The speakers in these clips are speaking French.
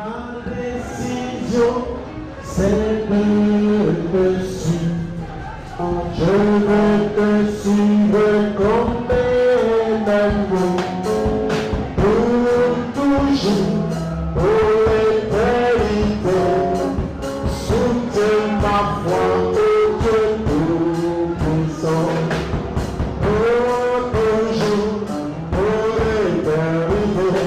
Ma décision, c'est de te suivre. Je veux te suivre comme un amour. Pour toujours, pour l'éternité. Soutiens ma foi, ô Dieu tout-puissant. Pour toujours, pour l'éternité.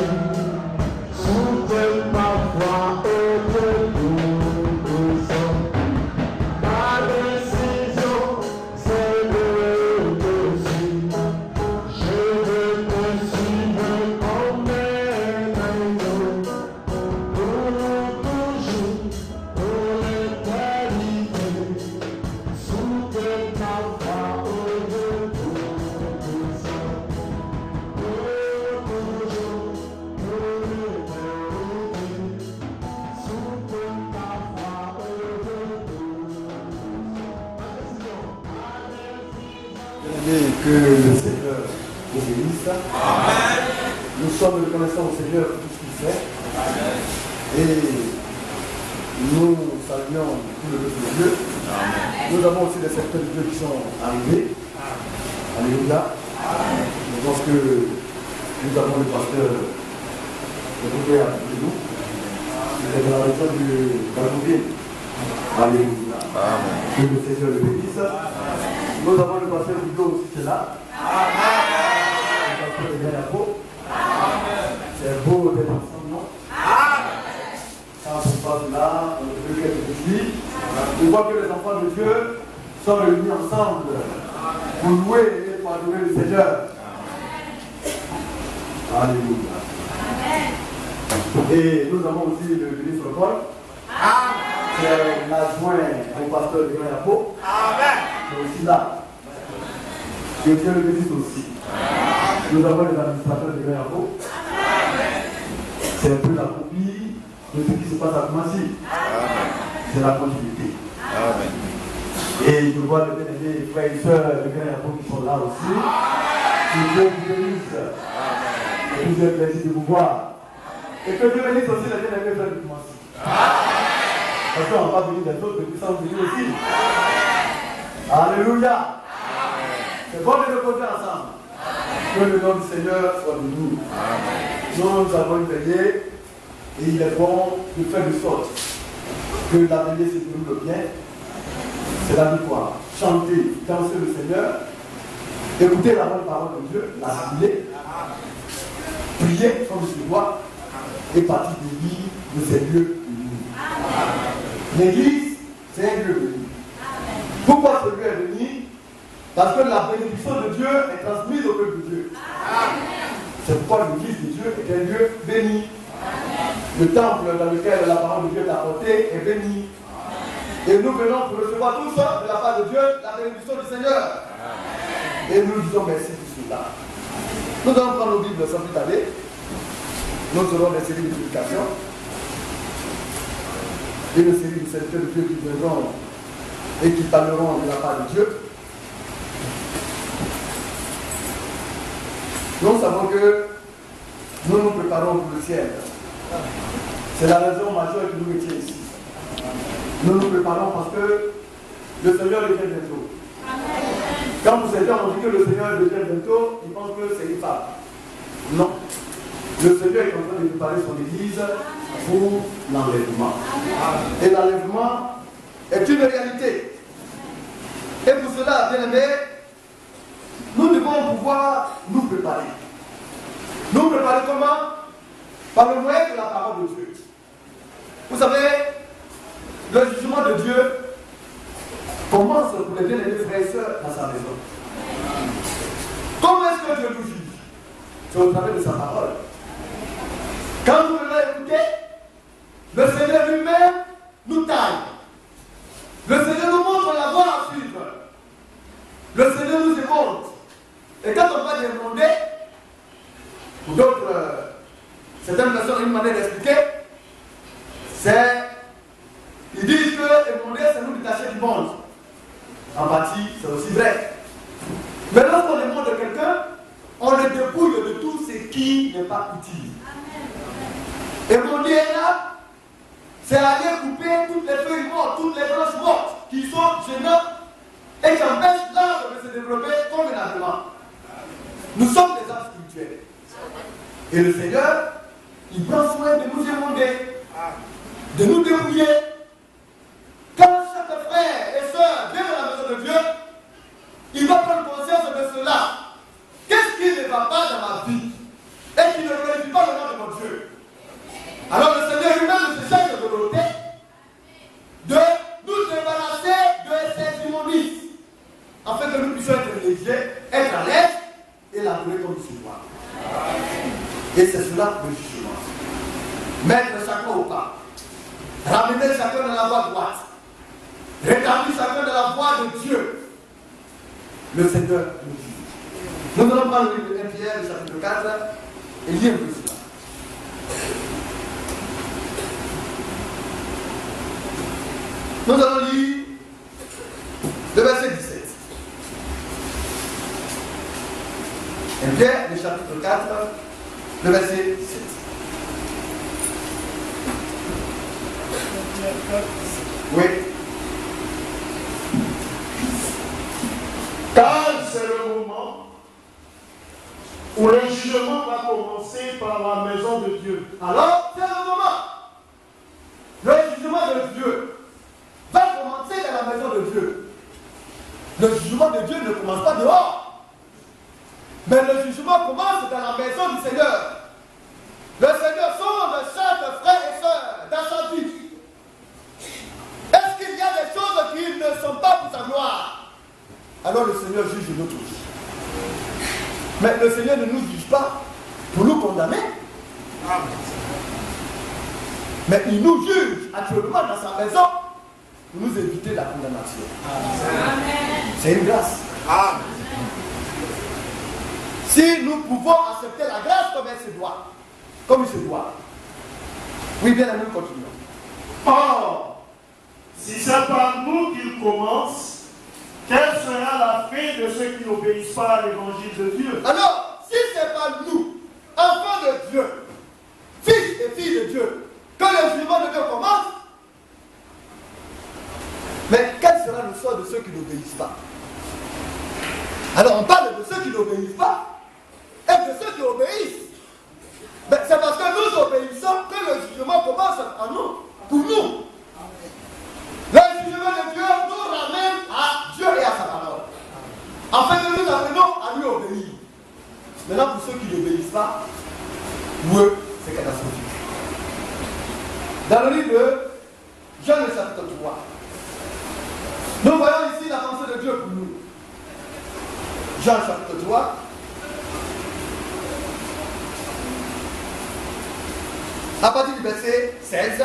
Soutiens ma foi, ô Dieu tout-puissant. Ma décision, c'est de te suivre. Je veux te suivre comme un agneau. Pour toujours, pour l'éternité. Soutiens ma foi, ô Dieu tout-puissant. Pour toujours, pour l'éternité. Soutiens ma foi, ô Dieu Et que le Seigneur vous bénisse. Nous sommes reconnaissants au Seigneur pour tout ce qu'il fait. Et nous saluons tout le peuple de Dieu. Nous avons aussi des secteurs de Dieu qui sont arrivés. Alléluia. Je pense que nous avons le pasteur de Roubaix avec nous. Il est dans la région de Bagouville. Alléluia. Que le Seigneur le bénisse. Nous avons le pasteur Hugo aussi qui est là. Le pasteur de Gayapo. C'est beau d'être ensemble, non? Quand on passe là, on veut quelques petits. Je vois que les enfants de Dieu sont réunis ensemble pour louer et pour adorer le Seigneur. Alléluia. Et nous avons aussi le ministre Paul. C'est l'adjoint au pasteur de Gayapo. C'est aussi là. Que Dieu le bénisse aussi. Nous avons les administrateurs de Gayapo. C'est un peu la copie de ce qui se passe à Koumassi. C'est la continuité. Et je vois les bien-aimés frères et sœurs de Gayapo qui sont là aussi. Que Dieu vous bénisse. Et vous êtes plaisir de vous voir. Et que Dieu bénisse aussi les bien-aimés frères de Koumassi. Parce qu'on va pas venir des autres, mais ça va venir aussi. Alléluia. C'est bon de nous côté ensemble. Que le nom du Seigneur soit de nous. Nous avons une veillée et il est bon de faire de sorte que la veillée se déroule bien. C'est la victoire. Chanter, danser le Seigneur, écouter la bonne parole de Dieu, l'assimiler, prier comme il se doit et partir de vie de ces lieux bénis. L'église, c'est un lieu béni. Pourquoi ce lieu est béni? Parce que la bénédiction de Dieu est transmise au peuple de Dieu. C'est pourquoi l'église de Dieu est un lieu béni. Le temple dans lequel la parole de Dieu est apportée est béni. Et nous venons pour recevoir tout ça de la part de Dieu, la bénédiction du Seigneur. Et nous disons merci pour cela. Nous allons prendre nos Bibles sans plus tarder. Nous aurons des séries de prédications. Et une série de serviteurs de Dieu qui viendront et qui parleront de la part de Dieu. Nous savons que nous nous préparons pour le ciel. C'est la raison majeure que nous mettions ici. Nous nous préparons parce que le Seigneur revient bientôt. Quand vous êtes on dit que le Seigneur revient bientôt, ils pensent que c'est une femme. Non. Le Seigneur est en train de préparer son Église pour l'enlèvement. Et l'enlèvement est une réalité. Et pour cela, bien aimé, nous devons pouvoir nous préparer. Nous préparer comment? Par le moyen de la parole de Dieu. Vous savez, le jugement de Dieu commence pour les bien-aimés frères et sœurs dans sa maison. Comment est-ce que Dieu nous juge? C'est au travers de sa parole. Quand nous venons écouter, le Seigneur lui-même nous taille. Le Seigneur nous montre la voie à suivre. Le Seigneur nous émonte. Et quand on va demander, pour d'autres, certaines personnes ont une manière d'expliquer, c'est, ils disent que émonder, c'est nous détacher du monde. En partie, c'est aussi vrai. Mais lorsqu'on demande de quelqu'un, on le dépouille de tout ce qui n'est pas utile. Et mon Dieu est là c'est aller couper toutes les feuilles mortes, toutes les branches mortes qui sont gênantes et qui empêchent l'arbre de se développer convenablement. Nous sommes des âmes spirituels. Et le Seigneur, il prend soin de nous émonder, de nous débrouiller. Quand chaque frère et soeur vient à la maison de Dieu, il va prendre conscience de cela. Qu'est-ce qui ne va pas dans ma vie et qui ne glorifie pas le nom de mon Dieu? Alors le Seigneur lui-même se cherche de volonté de nous débarrasser de ces immondices, afin que nous puissions être légers, être à l'aise et l'adorer comme il se doit. Et c'est cela le jugement. Mettre chacun au pas. Ramener chacun dans la voie droite. Rétablir chacun dans la voie de Dieu. Le Seigneur nous dit. Nous allons prendre le livre de 1 Pierre, chapitre 4, et lire un peu cela. Nous allons lire le verset 17. 1 Pierre, le chapitre 4, le verset 17. Oui. Car c'est le moment où le jugement va commencer par la maison de Dieu. Alors, c'est le moment. Le jugement de Dieu va commencer dans la maison de Dieu. Le jugement de Dieu ne commence pas dehors. Mais le jugement commence dans la maison du Seigneur. Le Seigneur sonde chaque frère et soeur dans sa vie. Est-ce qu'il y a des choses qui ne sont pas pour sa gloire? Alors le Seigneur juge nous tous. Mais le Seigneur ne nous juge pas pour nous condamner. Mais il nous juge actuellement dans sa maison pour nous éviter la condamnation. C'est une grâce. Amen. Si nous pouvons accepter la grâce comme elle se doit, comme il se doit. Oui, bien aimé, nous continuons. Or, si c'est par nous qu'il commence, quelle sera la fin de ceux qui n'obéissent pas à l'évangile de Dieu? Alors, si c'est par nous, enfants de Dieu, fils et filles de Dieu, que le jugement de Dieu commence, mais quel sera le sort de ceux qui n'obéissent pas? Alors, on parle de ceux qui n'obéissent pas et de ceux qui obéissent. Mais c'est parce que nous obéissons que le jugement commence en nous, pour nous. Le jugement de Dieu nous ramène à Dieu et à sa parole, afin que nous apprenons à lui obéir. Maintenant, pour ceux qui n'obéissent pas, pour eux, c'est catastrophique. Dans le livre de Jean, le chapitre 3, nous voyons ici la pensée de Dieu pour nous. Jean, chapitre 3. À partir du verset 16.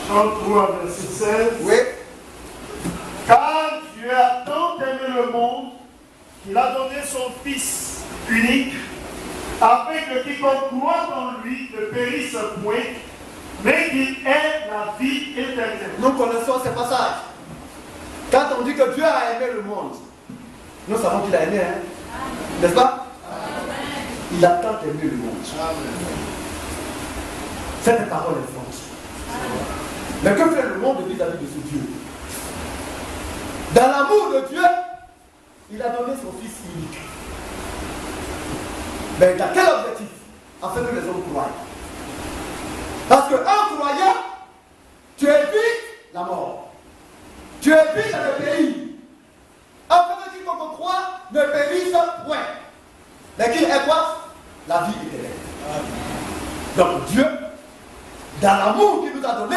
Jean 3, verset 16. Oui. Car Dieu a tant aimé le monde qu'il a donné son Fils unique, afin que quiconque croit en lui ne périsse point, mais qu'il ait la vie éternelle. Nous connaissons ces passages. Quand on dit que Dieu a aimé le monde, nous savons qu'il a aimé, hein? N'est-ce pas? Il a tant aimé le monde. Cette parole est forte. Mais que fait le monde vis-à-vis de ce Dieu? Dans l'amour de Dieu, il a donné son Fils unique. Mais dans quel objectif? Afin que les hommes croient. Parce qu'en croyant, tu évites la mort. Tu évites le pays. Afin que quiconque croit ne périsse point. Mais qu'il ait quoi? La vie éternelle. Donc Dieu, dans l'amour qu'il nous a donné,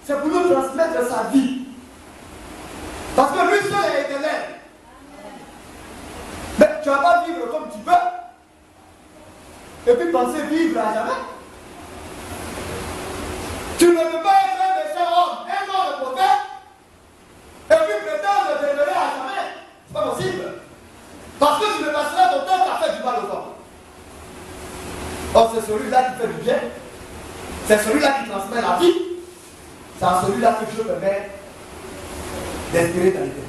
c'est pour nous transmettre sa vie. Parce que lui seul est éternel. Mais tu ne vas pas vivre comme tu veux. Et puis penser vivre à jamais. Tu ne peux pas être un méchant homme, un homme de prophète, et puis prétendre demeurer à jamais. C'est pas possible. Parce que tu ne passeras ton temps à faire du mal aux hommes. Or, c'est celui-là qui fait du bien. C'est celui-là qui transmet la vie. C'est à celui-là que Dieu permet d'espérer dans l'éternité.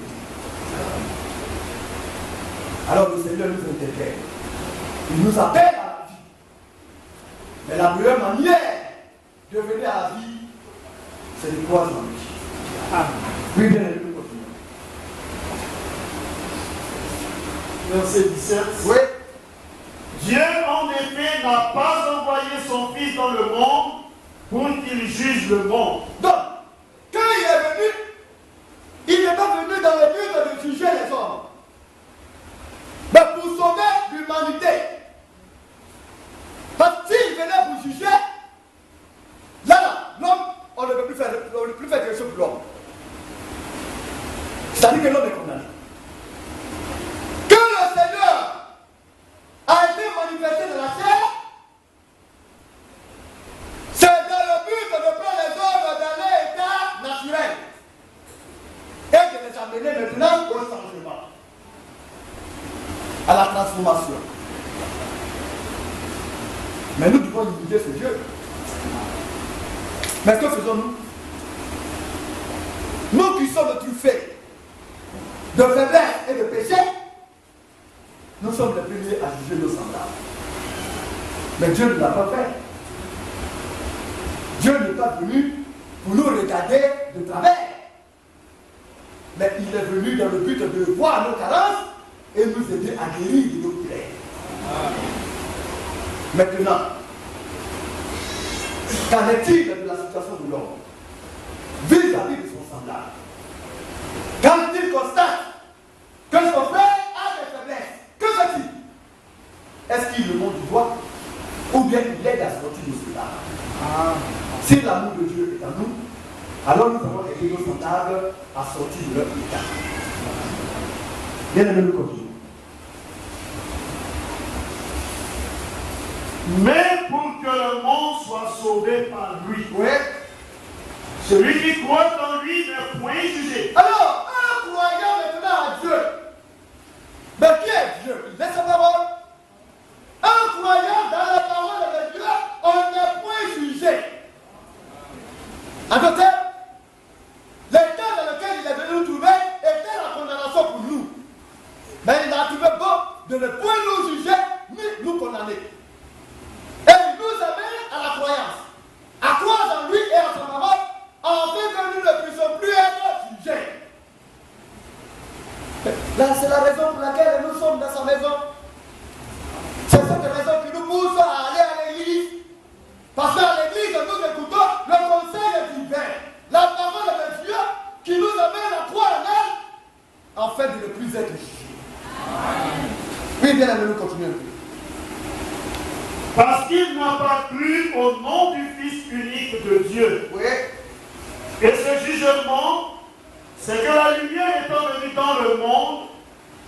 Alors le Seigneur nous interpelle. Il nous appelle à la vie. Mais la meilleure manière de venir à la vie, c'est de croire en lui. Oui, bien, nous continuons. Verset 17. Oui. Dieu, en effet, n'a pas envoyé son Fils dans le monde pour qu'il juge le monde. Donc, quand il est venu, il n'est pas venu dans le but de juger les hommes, mais pour sauver l'humanité. Parce que s'il venait pour juger, là, l'homme, on ne peut plus faire quelque chose pour l'homme. C'est-à-dire que l'homme est condamné. Que le Seigneur a été manifesté dans la chair, c'est dans le but de prendre les hommes dans leur état naturel et de les amener maintenant au changement, à la transformation. Mais nous devons imiter ce Dieu. Mais que faisons-nous? Nous qui sommes truffés de faiblesse et de péché, nous sommes les premiers à juger nos semblables. Mais Dieu ne l'a pas fait. Dieu n'est pas venu pour nous regarder de travers. Mais il est venu dans le but de voir nos carences et nous aider à guérir de nos plaies. Maintenant, qu'en est-il de la situation de l'homme vis-à-vis de son semblable? Quand il constate que son frère a des faiblesses, que fait-il? Est-ce qu'il le montre du doigt ou bien il l'aide à sortir de cela? Si l'amour de Dieu est en nous, alors nous avons aidé nos semblables à sortir de leur état. Bien aimé, nous continuons. Mais pour que le monde soit sauvé par lui. Oui. Celui qui croit en lui n'est point jugé. Alors, un croyant maintenant à Dieu. Mais qui est Dieu? Laisse sa parole. Un croyant dans la parole de Dieu, on n'est point jugé. En d'autres termes, l'état dans lequel il est venu nous trouver était la condamnation pour nous. Mais il a trouvé bon de ne point nous juger ni nous condamner. Et il nous amène à la croyance. À croire en lui et en son parole, afin que nous ne puissions plus être jugés. Là, c'est la raison pour laquelle nous sommes dans sa maison. C'est cette raison qui nous pousse à aller à l'église. Parce qu'à l'église, nous écoutons le conseil divin, la parole de Dieu qui nous amène à croire en elle, afin de ne plus être jugés. Oui, bien aimé, nous continuons. Parce qu'il n'a pas cru au nom du Fils unique de Dieu. Oui. Et ce jugement, c'est que la lumière étant venue dans le monde,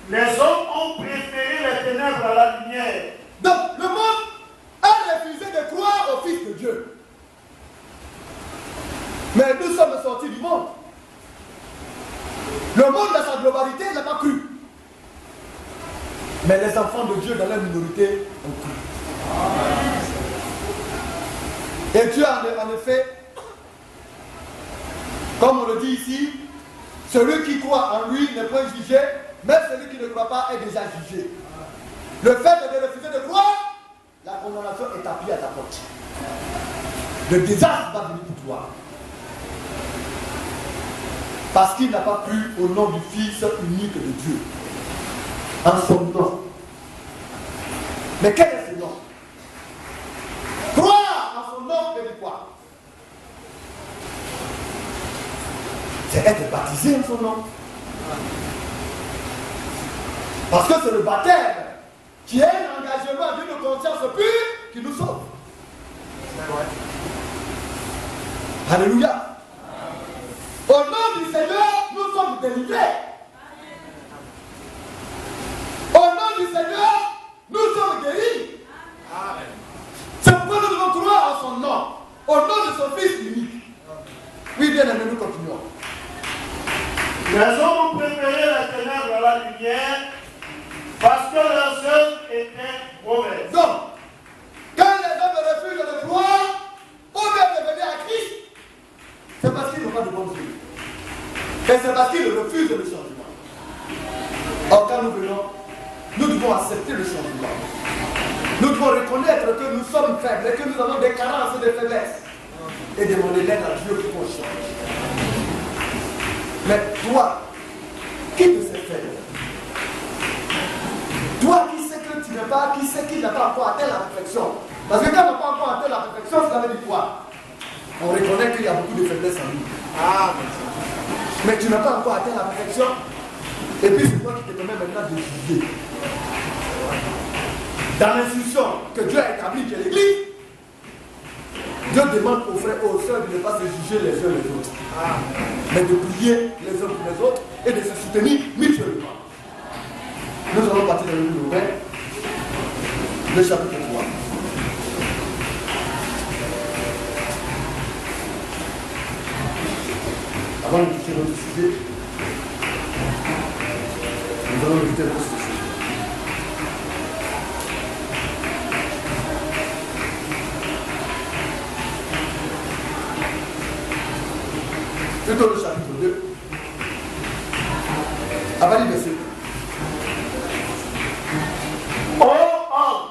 les hommes ont préféré les ténèbres à la lumière. Donc, le monde a refusé de croire au Fils de Dieu. Mais nous sommes sortis du monde. Le monde dans sa globalité n'a pas cru. Mais les enfants de Dieu dans leur minorité ont cru. Et Dieu en effet, comme on le dit ici, celui qui croit en lui n'est pas jugé, mais celui qui ne croit pas est déjà jugé. Le fait de refuser de croire, la condamnation est appuyée à ta porte. Le désastre va venir pour toi. Parce qu'il n'a pas cru au nom du Fils unique de Dieu. En son nom. Mais quel est ce nom? Croire en son nom veut dire quoi? C'est être baptisé en son nom. Parce que c'est le baptême qui est un engagement d'une conscience pure qui nous sauve. Alléluia. Au nom du Seigneur, nous sommes délivrés. Au nom du Seigneur, nous sommes guéris. C'est pourquoi nous devons croire en son nom, au nom de son Fils unique. Oui, bien aimé, nous continuons. Les hommes ont préféré les ténèbres à la lumière parce que leurs œuvres étaient mauvaises. Donc, quand les hommes refusent de croire, ou même de venir à Christ, c'est parce qu'ils n'ont pas de bonnes œuvres. Et c'est parce qu'ils refusent le changement. Or, quand nous venons, nous devons accepter le changement. Nous devons reconnaître que nous sommes faibles et que nous avons des carences et des faiblesses. et demander l'aide à Dieu pour qu'on change. Mais toi, qui te sait faire? Toi qui sais que tu n'es pas, qui sait qu'il n'a pas encore atteint la perfection. Parce que quand on n'a pas encore atteint la perfection, ça veut dire quoi? On reconnaît qu'il y a beaucoup de faiblesses en nous. Ah, mais tu n'as pas encore atteint la perfection. Et puis c'est toi qui te permets maintenant de juger. Dans l'instruction que Dieu a établie, qui est l'Église, Dieu demande aux frères et aux sœurs de ne pas se juger les uns les autres. Mais de prier les uns pour les autres et de se soutenir mutuellement. Nous allons partir dans le livre de Romains, le chapitre 3. Avant de quitter notre sujet, nous allons éviter le sujet. Plutôt le chapitre 2. Avant le verset. Ô homme,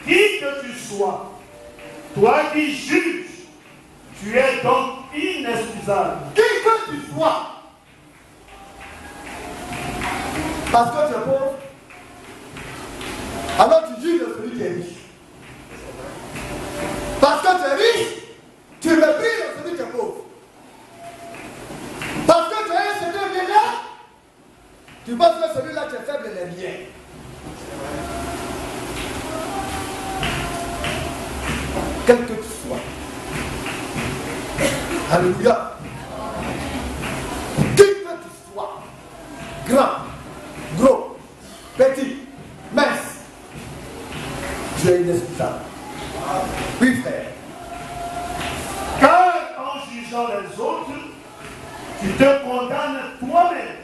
qui que tu sois, toi qui juges, tu es donc inexcusable. Qui que tu sois, parce que tu es pauvre, alors tu juges de celui qui est riche. Parce que tu es riche, tu méprises de celui qui est pauvre. Parce que tu es un seigneur bien, tu penses que celui-là qui est faible est bien. Quel que tu sois. Alléluia. Qui que tu sois, grand, gros, petit, mince, tu es inexcusable. Oui, frère. Car en jugeant les autres, tu te condamnes toi-même.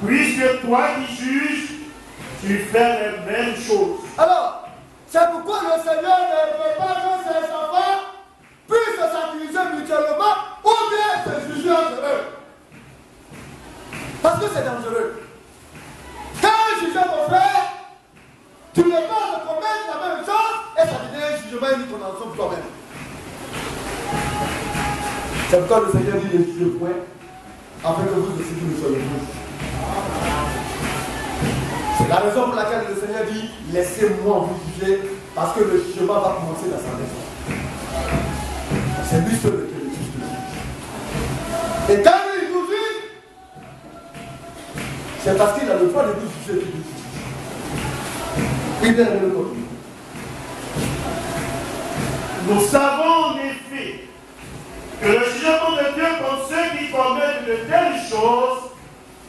Puisque toi qui juges, tu fais les mêmes choses. Alors, c'est pourquoi le Seigneur ne veut pas que ses enfants puissent s'accuser mutuellement ou bien se juger entre eux. Parce que c'est dangereux. Quand juger ton frère, tu ne peux pas commettre la même chose et ça devient un jugement et une condamnation pour toi-même. C'est pourquoi le Seigneur dit ne jugez point, afin que vous aussi vous ne soyez juges. C'est la raison pour laquelle le Seigneur dit laissez-moi vous juger, parce que le jugement va commencer dans sa maison. C'est lui seul qui est le juge de juge. Et quand il nous juge, c'est parce qu'il a le droit de nous juger qu'il nous juge. Il est le côté. Nous savons en effet que le jugement de Dieu pour ceux qui commettent de telles choses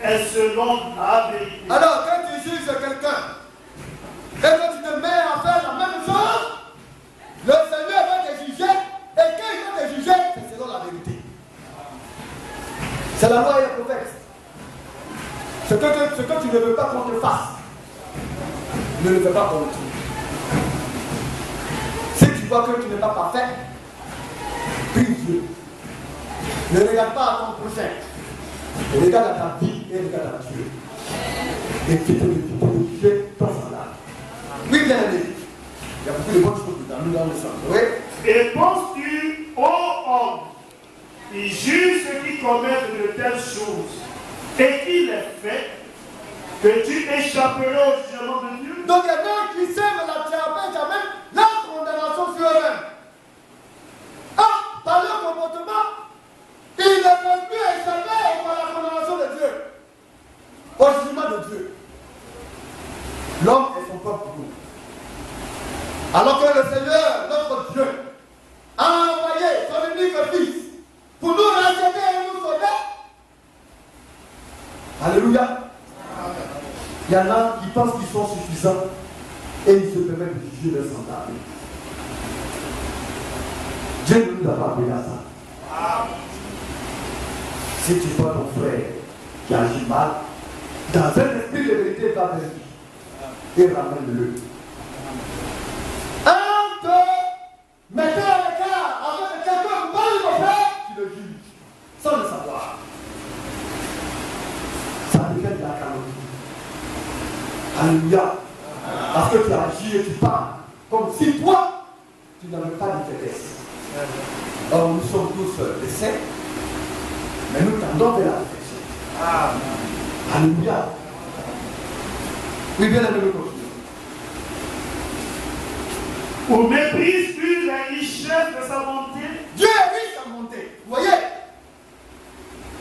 est selon la vérité. Alors, quand tu juges quelqu'un et que tu te mets à faire la même chose, le Seigneur va te juger, et quand il va te juger, c'est selon la vérité. C'est la loi et le prophète. Ce que tu ne veux pas qu'on te fasse, ne le fais pas contre toi. Si tu vois que tu n'es pas parfait, prie Dieu. Ne regarde pas à ton prochain. Regarde à ta vie et regarde à Dieu. Et tu peux le juger ton semblable. Oui, bien aimé. Il y a beaucoup de bonnes choses dans nous dans le sang. Oui. Et penses-tu, ô homme, qui juge ceux qui commettent de telles choses et qui les fait, que tu échapperas au jugement de Dieu? Donc il y a des qui sèment la diabète, même la condamnation sur eux-mêmes. Ah, par leur comportement, ils ne peuvent plus échapper par la condamnation de Dieu, au jugement de Dieu. L'homme est son propre goût. Alors que le Seigneur, notre Dieu, a envoyé son unique Fils pour nous racheter et nous sauver. Alléluia. Il y en a qui pensent qu'ils sont suffisants et ils se permettent de juger leurs semblables. Dieu ne nous a pas appelé à ça. Si tu vois ton frère qui agit mal, dans un esprit de vérité, va vers lui et ramène-le. En te mettant à l'écart avec quelqu'un qui parle de ton frère, tu le juges sans le savoir. Ça devient de la calomnie. Alléluia. Parce que tu agis et tu parles comme si toi, tu n'avais pas de faiblesse. Or, nous sommes tous des saints, mais nous tendons vers la perfection. Alléluia. Oui, bien aimé, nous continuons. Ou méprises-tu la richesse de sa bonté? Dieu est riche en bonté. Vous voyez?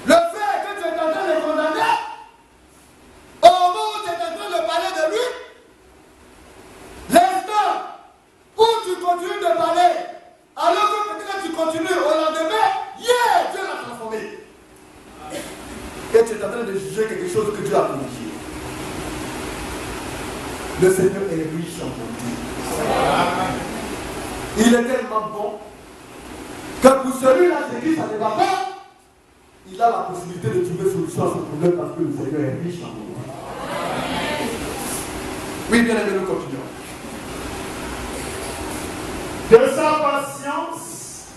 Le fait que tu es en train de le condamner, au moment où tu es en train de parler de lui, l'instant où tu continues de parler, alors que peut-être tu continues au lendemain, yeah, Dieu l'a transformé. Et tu es en train de juger quelque chose que Dieu a corrigé. Le Seigneur est riche en bonté. Il est tellement bon que pour celui-là, Jésus, ça ne va pas. Il a la possibilité de trouver solution à ce problème parce que le Seigneur est riche en bonté. Oui, bien aimé, nous continuons. De sa patience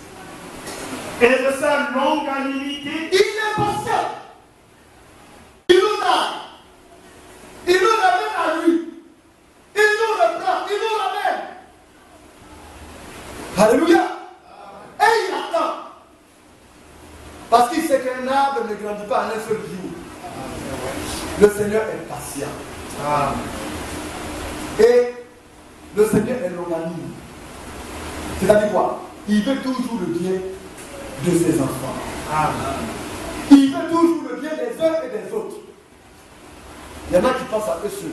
et de sa longanimité, Il est patient. Il nous a. Il nous ramène à lui. Il nous reprend. Il nous ramène. Alléluia. Et il attend. Parce qu'il sait qu'un arbre ne grandit pas en un seul jour. Le Seigneur est patient. Et le Seigneur est longanime. C'est-à-dire quoi? Il veut toujours le bien de ses enfants. Il veut toujours le bien des uns et des autres. Il y en a qui pensent à eux seuls.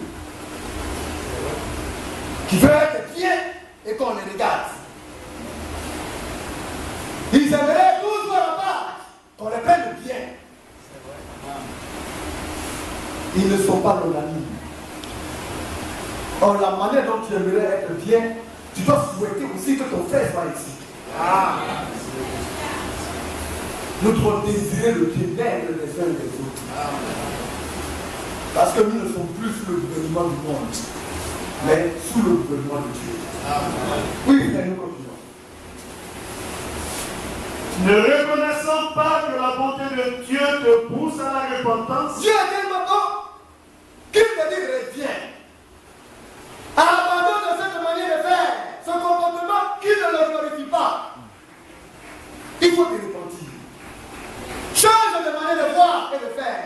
Qui veulent être bien et qu'on les regarde. Ils aimeraient tous voir la part, qu'on les prenne bien. Ils ne sont pas longanimes. Or, la manière dont tu aimerais être bien, tu dois souhaiter aussi que ton frère soit ici. Nous devons désirer le bien-être des uns et des autres. Parce que nous ne sommes plus sous le gouvernement du monde, mais sous le gouvernement de Dieu. Oui, mais nous continuons. ne reconnaissant pas que la bonté de Dieu te pousse à la repentance. Dieu est tellement bon qu'il te dit reviens. Abandonne cette manière de faire, ce comportement qui ne le glorifie pas. Il faut te repentir. Change de manière de voir et de faire.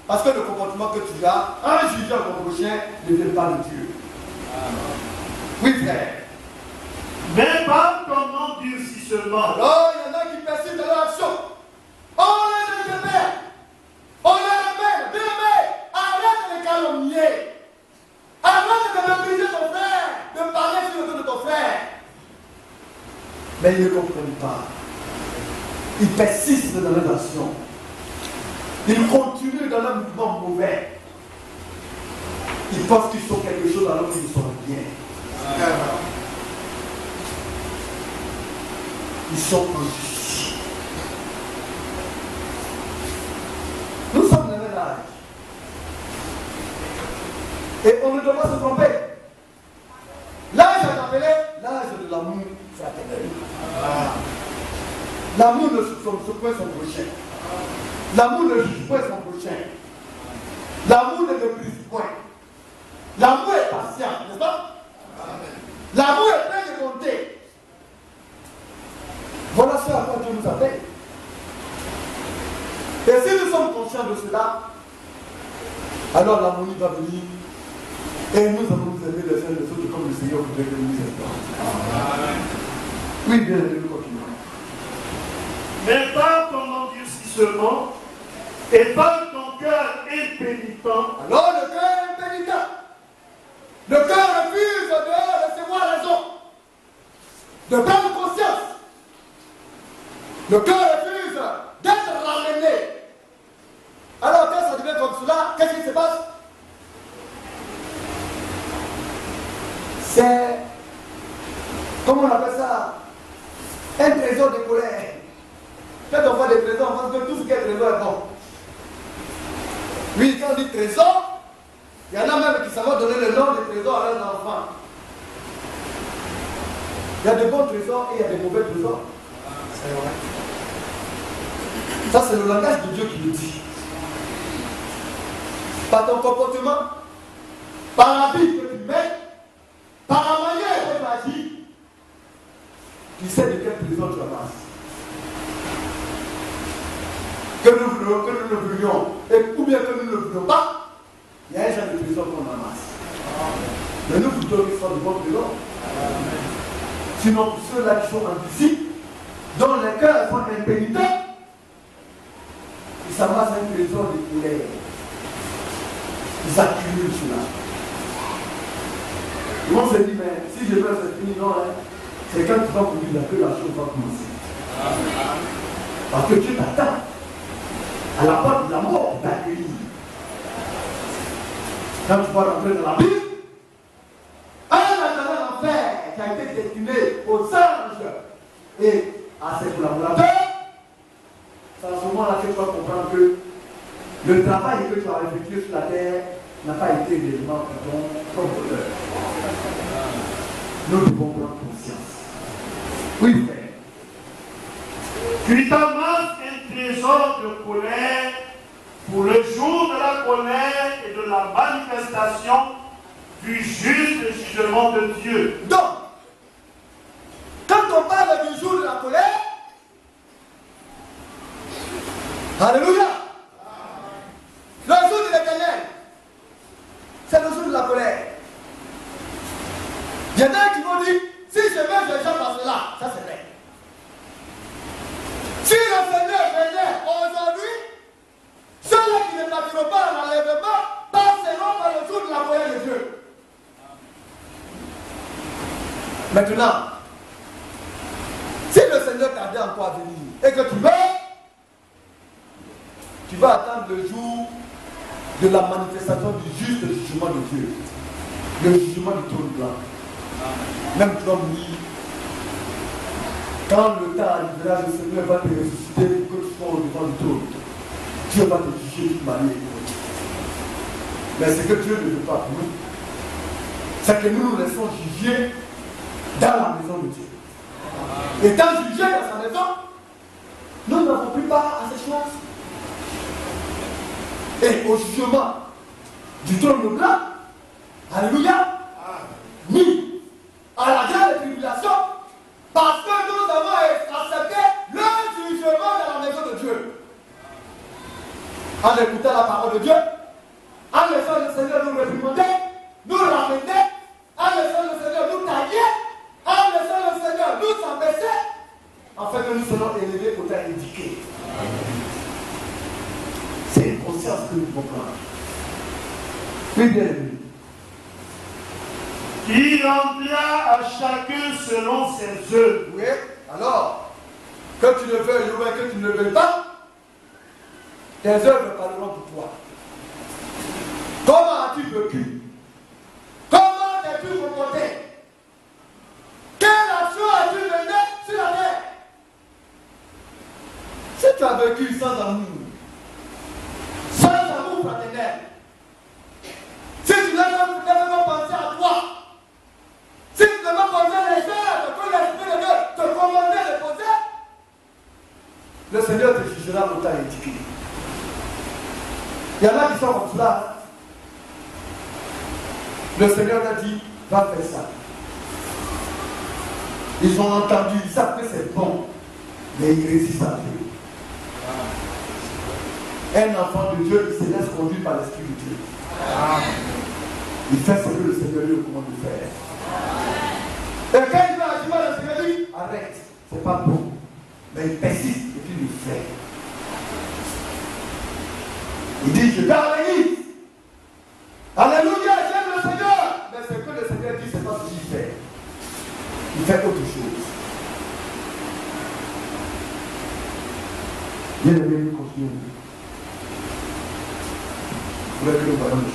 Parce que le comportement que tu as, en jugeant ton prochain, ne vient pas de Dieu. Oui, frère. Mais par ton endurcissement. Alors, il y en a qui persistent dans leur action. On les récupère. On les rappelle. Bien-aimé, arrête de les calomnier. Arrête de mépriser ton frère, de parler sur le dos de ton frère. Mais ils ne comprennent pas. Ils persistent dans leurs actions. Ils continuent dans leur mouvement mauvais. Ils pensent qu'ils sont quelque chose alors qu'ils sont rien. Ils sont injustes. Nous sommes dans le même âge. Et on ne doit pas se tromper. L'âge est appelé l'âge de l'amour fraternel. L'amour ne se point son prochain. L'amour ne juge point son prochain. L'amour ne méprise point. L'amour est patient, n'est-ce pas? L'amour est plein de bonté. Voilà ce à quoi Dieu nous appelle. Et si nous sommes conscients de cela, alors l'harmonie va venir et nous allons nous aimer les uns les autres comme le Seigneur voudrait que nous nous aimions. Oui, bien, nous continuons. Mais par ton endurcissement et par ton cœur impénitent. Alors le cœur impénitent. Le cœur refuse de recevoir raison, de prendre conscience. Le cœur refuse d'être ramené. Alors quand ça devient comme cela, qu'est-ce qui se passe? C'est, comment on appelle ça? Un trésor de colère. Quand on voit des trésors, on pense que tout ce qui est trésor est bon. Oui, quand on dit trésor, il y en a même qui savent donner le nom des trésors à leurs enfants. Il y a de bons trésors et il y a de mauvais trésors. C'est vrai. Ça, c'est le langage de Dieu qui le dit. Par ton comportement, par la vie que tu mets, par la manière dont tu agis, tu sais de quel trésor tu amasses. Que nous le voulions, ou bien que nous ne le voulions pas, il y a un genre de trésor qu'on amasse. Mais nous voulons qu'il soit de bon trésor. Sinon, pour ceux-là qui sont invisibles, dont les cœurs sont impénitents, ils s'amassent un trésor de colère. Ils accumulent cela. Ils vont se dire, mais si je veux c'est fini, non, hein, c'est quand tu vas conduire que la chose va commencer. Parce que Dieu t'attend à la porte de la mort pour t'accueillir. Quand tu vas rentrer dans la Bible, un attendant l'enfer qui a été destiné aux anges et à ses collaborateurs, c'est à ce moment-là que tu vas comprendre que le travail que tu as effectué sur la terre n'a pas été réellement pour ton bonheur. Nous devons prendre conscience. Oui, frère. Tu t'amasses un trésor de colère pour le jour de la colère et de la manifestation du juste jugement de Dieu. Donc, quand on parle du jour de la colère, alléluia, le jour de l'éternel, c'est le jour de la colère. Il y en a qui vont dire, si je mets les gens par cela, ça c'est vrai. Si le Seigneur venait aujourd'hui, ceux-là qui ne partiront pas à l'enlèvement passeront par le jour de la colère de Dieu. Maintenant, si le Seigneur tardait encore à venir et que tu meurs, tu vas attendre le jour de la manifestation du juste jugement de Dieu, le jugement du trône blanc. Même comme dit, quand le temps arrivera, le Seigneur va te ressusciter pour que tu sois au devant du trône. Dieu va te juger d'une manière. Mais ce que Dieu ne veut pas pour nous, c'est que nous nous laissons juger dans la maison de Dieu. Étant jugés dans sa maison, nous n'avons plus part à ces choses. Et au jugement du trône blanc, alléluia, ni à la grande tribulation, parce que nous avons accepté le jugement dans la maison de Dieu. En écoutant la parole de Dieu, en laissant le Seigneur nous réprimander, nous ramener, en laissant le Seigneur nous tailler, en laissant le Seigneur nous abaisser, afin que nous soyons élevés au temps indiqué. C'est une conscience que nous devons prendre. Oui, bien aimé. Il rendra à chacun selon ses œuvres. Oui, alors, que tu le veuilles ou que tu ne le veuilles pas, tes œuvres parleront pour toi. Comment as-tu vécu? Comment t'es-tu comporté? Quelle action as-tu menée sur la terre? Si tu as vécu sans amour fraternel, si tu n'as pas pensé à toi, si tu n'as pas pensé à les œuvres que l'Esprit de Dieu te commandait de poser, le Seigneur te jugera pour ta indiqué. Il y en a qui sont comme cela. Le Seigneur a dit, va faire ça. Ils ont entendu, ils savent que c'est bon, mais ils résistent à Dieu. Un enfant de Dieu, il se laisse conduire par l'Esprit de Dieu. Il fait ce que le Seigneur lui commande de faire. Et quand il va agir, le Seigneur dit, arrête, c'est pas bon. Mais il persiste et puis il le fait. Il dit, je vais à l'église. Alléluia, j'aime le Seigneur. Mais ce que le Seigneur dit, c'est pas ce qu'il fait. Il fait autre chose. Bien aimé, nous continuons. Vous voulez que nous parlons de choses.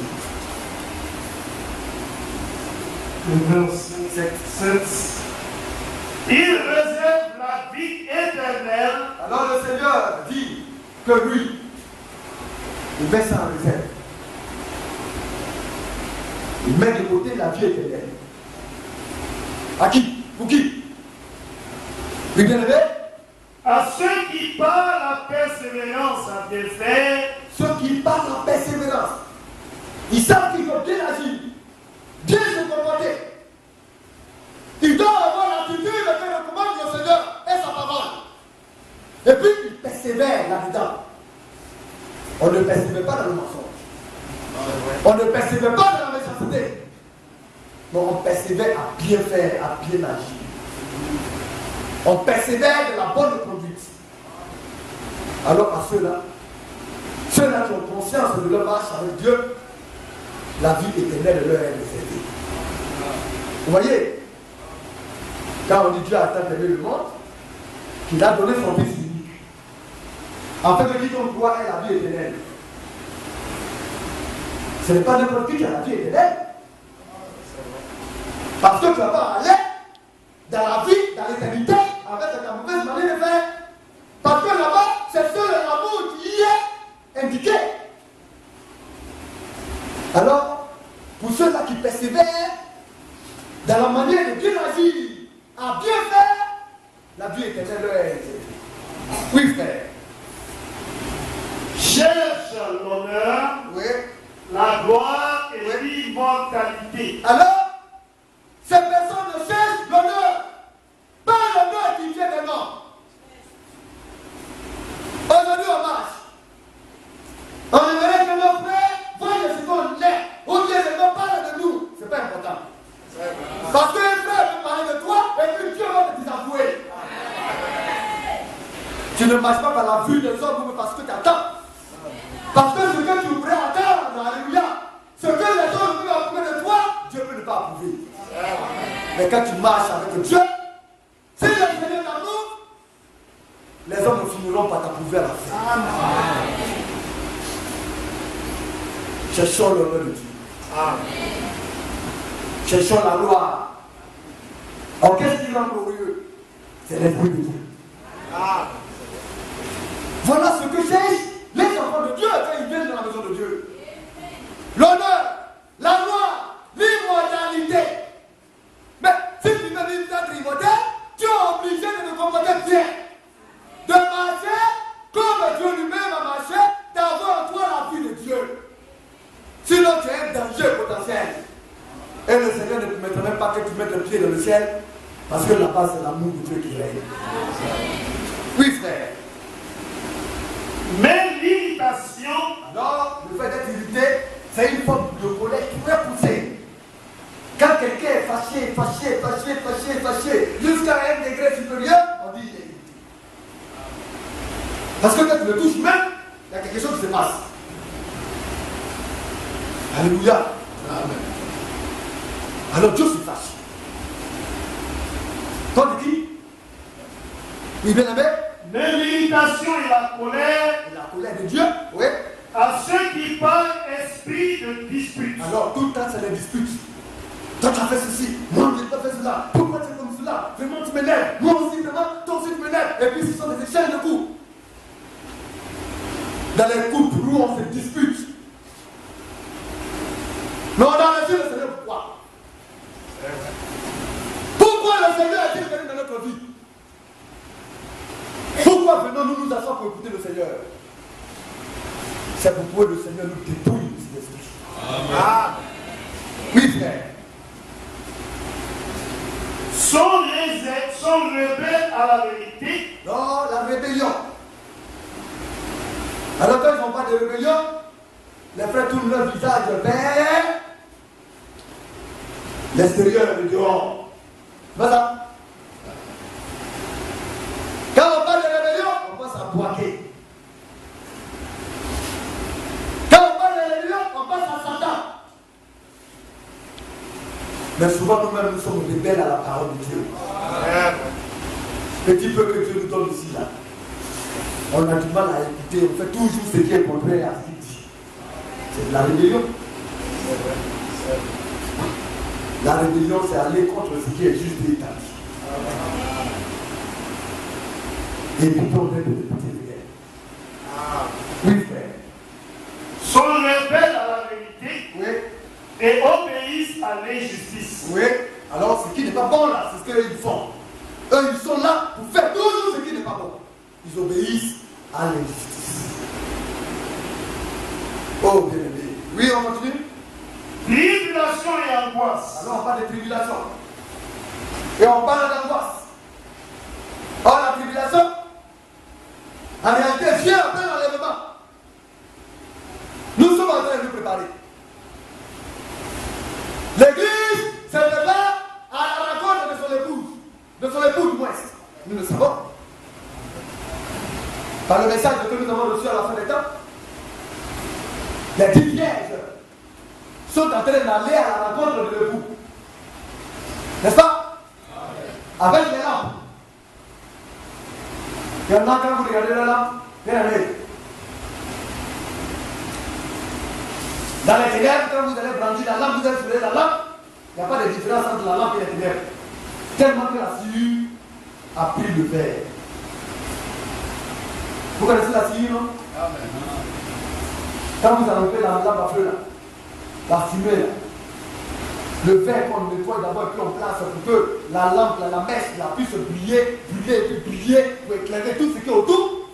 Le verset 7. Il réserve la vie éternelle. Alors le Seigneur dit que lui, il met ça en réserve. Il met de côté la vie éternelle. À qui? Pour qui? Vous bien aimé? À ceux qui par la persévérance à des faits. Ceux qui par la persévérance. Ils savent qu'il faut bien agir, bien se comporter. Ils doivent avoir l'attitude que le commande du là-dedans. On ne persévère pas dans le mensonge. On ne persévère pas dans la méchanceté. Mais on persévère à bien faire, à bien agir. On persévère de la bonne conduite. Alors à ceux-là qui ont conscience de leur marche avec Dieu, la vie éternelle leur est réservée. Vous voyez, quand on dit Dieu a tant aimé le monde, qu'il a donné son Fils unique, afin que quiconque croit ait la vie éternelle. Ce n'est pas n'importe qui a la vie éternelle. Parce que tu ne vas pas aller dans la vie, dans l'éternité, avec ta mauvaise manière de faire. Parce que là-bas, c'est seul l'amour qui y est indiqué. Alors, pour ceux-là qui persévèrent dans la manière de bien agir, à bien faire, la vie éternelle leur est réservée. Oui, frère. Cherche l'honneur, Oui. la gloire et l'immortalité. Alors, ces personnes ne cherchent l'honneur, pas l'honneur qui vient des noms. Aujourd'hui, on marche. On aimerait que nos frères voient ce qu'on est, ou bien ne vont parler de nous. Ce n'est pas important. Parce qu'un frère peut parler de toi et puis Dieu va te désavouer. Tu ne marches pas par la vue des hommes mais parce que tu attends. Parce que ce que tu voudrais attendre, alléluia, ce que les hommes peuvent approuver de toi, Dieu peut ne pas approuver. Mais quand tu marches avec Dieu, si le Seigneur t'approuve, les hommes ne finiront par t'approuver à la fin. Cherchons l'honneur de Dieu. Cherchons la gloire. Alors qu'est-ce qui rend glorieux? C'est l'esprit de Dieu. Voilà ce que cherchent les enfants de Dieu quand ils viennent dans la maison de Dieu. L'honneur, la gloire, l'immortalité. Mais si tu veux vivre d'être immortel, tu es obligé de te comporter bien. De marcher comme Dieu lui-même a marché, d'avoir en toi la vie de Dieu. Sinon tu es un danger potentiel. Et le Seigneur ne permettra même pas que tu mettes le pied dans le ciel, parce que là-bas c'est l'amour de Dieu qui règne. Oui, frère. Mais l'irritation, Alors, le fait d'être irrité, c'est une forme de colère très poussée. Quand quelqu'un est fâché, jusqu'à un degré supérieur, on dit il est irrité. Parce que quand tu le touches même, il y a quelque chose qui se passe. Alléluia. Amen. Alors Dieu se fâche. Comme qui? Oui, bien aimé. mais l'irritation et la colère De Dieu, oui. à ceux qui parlent esprit de dispute. Alors tout le temps c'est des disputes. Toi tu as fait ceci, moi je n'ai pas fait cela, pourquoi tu es comme cela? Vraiment tu m'énerves, moi aussi vraiment, toi aussi tu m'énerves. Et puis ce sont des échanges de coups. Dans les couples où on se dispute. Mais on a reçu le Seigneur pourquoi? Pourquoi le Seigneur a-t-il venu dans notre vie? Pourquoi venons-nous nous asseoir pour écouter le Seigneur? C'est pourquoi le Seigneur nous dépouille de cet esprit. Amen. Oui, frère. Sont rebelles à la vérité. Non, la rébellion. Alors quand ils n'ont pas de rébellion, les frères tournent leur visage vers l'extérieur et le dehors. Voilà. Quand on parle de rébellion, on pense à boiter. Quand on parle de rébellion, on pense à Satan. Mais souvent nous-mêmes nous sommes rebelles à la parole de Dieu. Petit peu que Dieu nous donne ici là. On a du mal à écouter, on fait toujours ce qui est contraire à ce qu'il dit. C'est de la rébellion. La rébellion, c'est aller contre ce qui est juste et établi. Et puis on est de petits frères. Oui, frère. Sont rebelles à la vérité. Oui. Et obéissent à l'injustice. Oui. Alors ce qui n'est pas bon là, c'est ce qu'ils font. Eux, ils sont là pour faire toujours ce qui n'est pas bon. Ils obéissent à l'injustice. Oh, bien aimé. Oui, on continue. Tribulation et angoisse. Alors on parle de tribulation. Et on parle d'angoisse. Or la tribulation, en réalité, vient Nous le savons. Par le message que nous avons reçu à la fin des temps, les 10 vierges sont en train d'aller à la rencontre de l'époux. N'est-ce pas? Avec les lampes. Il y en a quand vous regardez la lampe, regardez. Dans les ténèbres, quand vous allez brancher la lampe, vous allez soulever la lampe, il n'y a pas de différence entre la lampe et les ténèbres. Tellement que la sciure a pris le verre. Vous connaissez la sciure, non? Amen. Quand vous enlevez la lampe à feu, là, la fumée, là, le verre qu'on nettoie d'abord et puis on place pour que la lampe, la mèche, la puisse briller, pour éclairer tout ce qui est autour.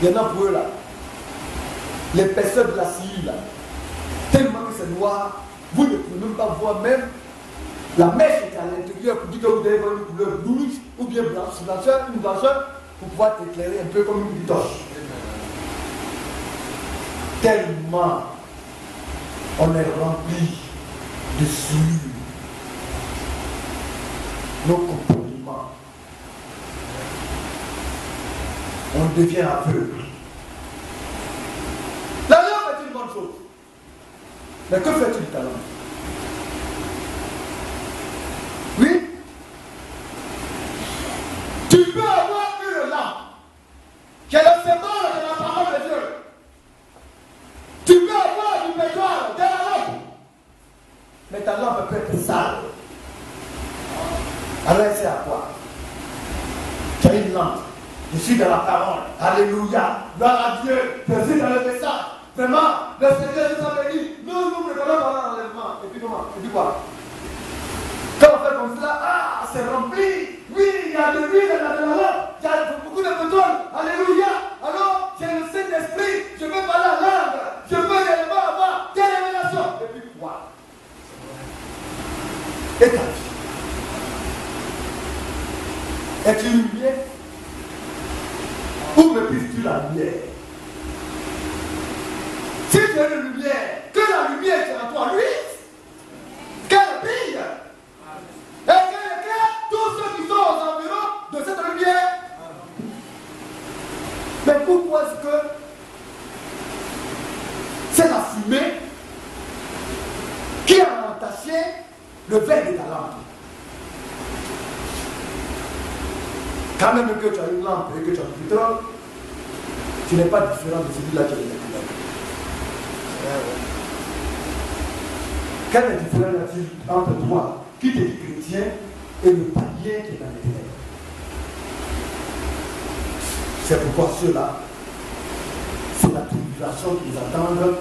Il y en a pour eux là. L'épaisseur de la scie là, tellement que c'est noir, vous ne pouvez même pas voir même la mèche qui est à l'intérieur pour dire que vous avez une couleur rouge ou bien blancheur, une blancheur pour pouvoir éclairer un peu comme une torche. Tellement on est rempli de souillure, nos comportements, on devient aveugle. La lampe est une bonne chose, mais que fait-il ta lampe? Oui, tu peux avoir une lampe qui est le symbole de la parole de Dieu. Tu peux avoir du pétrole de la lampe, mais ta lampe peut être sale. Alors elle sert à quoi? Tu as une lampe, je suis dans la parole, alléluia, gloire à Dieu, je suis dans le message. Vraiment, le Seigneur nous a béni, nous regardons par l'enlèvement. Et puis comment? Et puis quoi? Quand on fait comme cela, ah, c'est rempli. Oui, il y a de l'huile dans la lampe, il y a beaucoup de pétrole, alléluia. Alors, j'ai le Saint-Esprit, je veux parler la langue, je veux réellement avoir des révélations. Et puis quoi? Et ta vie? Es-tu une lumière? Où méprises-tu la lumière? Si tu es une lumière, que la lumière qui est en toi, lui, qu'elle brille et qu'elle éclaire tous ceux qui sont aux environs de cette lumière. Mais pourquoi est-ce que c'est la fumée qui a entaché le verre de ta lampe? Quand même que tu as une lampe et que tu as du pétrole, tu n'es pas différent de celui-là qui est le pétrole. Quelle est la différence entre toi, qui t'es chrétien, et le païen qui est dans les ténèbres? C'est pourquoi ceux-là, c'est la tribulation qu'ils attendent,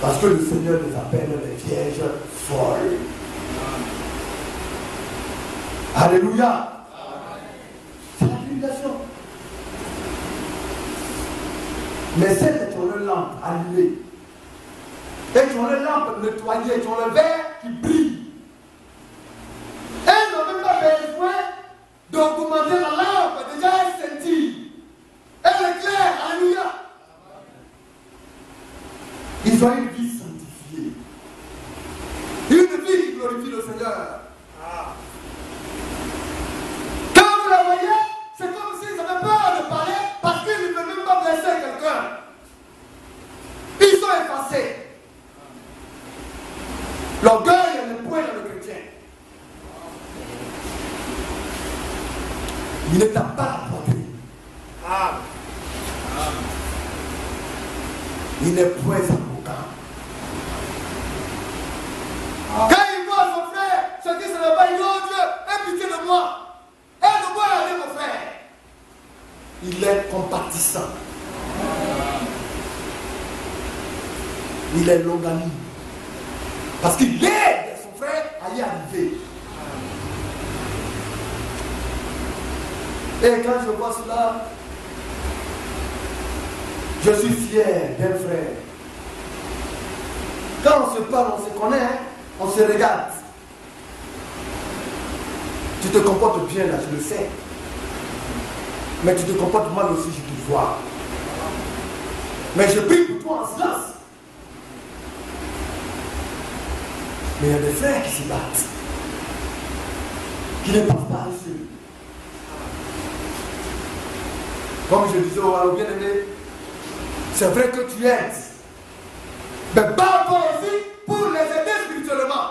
parce que le Seigneur les appelle les vierges folles. Alléluia. C'est la tribulation. Mais celles qui ont une lampe allumée, et qui ont les lampes nettoyées, qui ont le verre qui brille, elles n'ont même pas besoin d'augmenter la lampe, déjà elle scintille, elle éclaire, alléluia. Ils ont une vie sanctifiée, une vie qui glorifie le Seigneur. Quand vous la voyez, c'est comme s'ils avaient peur de parler parce qu'ils ne peuvent même pas blesser quelqu'un. Ils sont effacés. L'orgueil est le point dans le chrétien. Il ne t'a pas apporté. Il n'est point arrogant. Quand il voit son frère, ce qui se lève, il dit, oh Dieu, aie pitié de moi. Aide-moi à aider mon frère. Il est compatissant. Il est longanime. Parce qu'il aide son frère à y arriver. Et quand je vois cela, je suis fier d'un frère. Quand on se parle, on se connaît, on se regarde. Tu te comportes bien là, je le sais. Mais tu te comportes mal aussi, je te vois. Mais je prie pour toi en silence. Mais il y a des frères qui se battent, qui ne pensent pas à eux. Comme je disais au bien-aimé, c'est vrai que tu aides. Mais bats-toi aussi pour les aider spirituellement.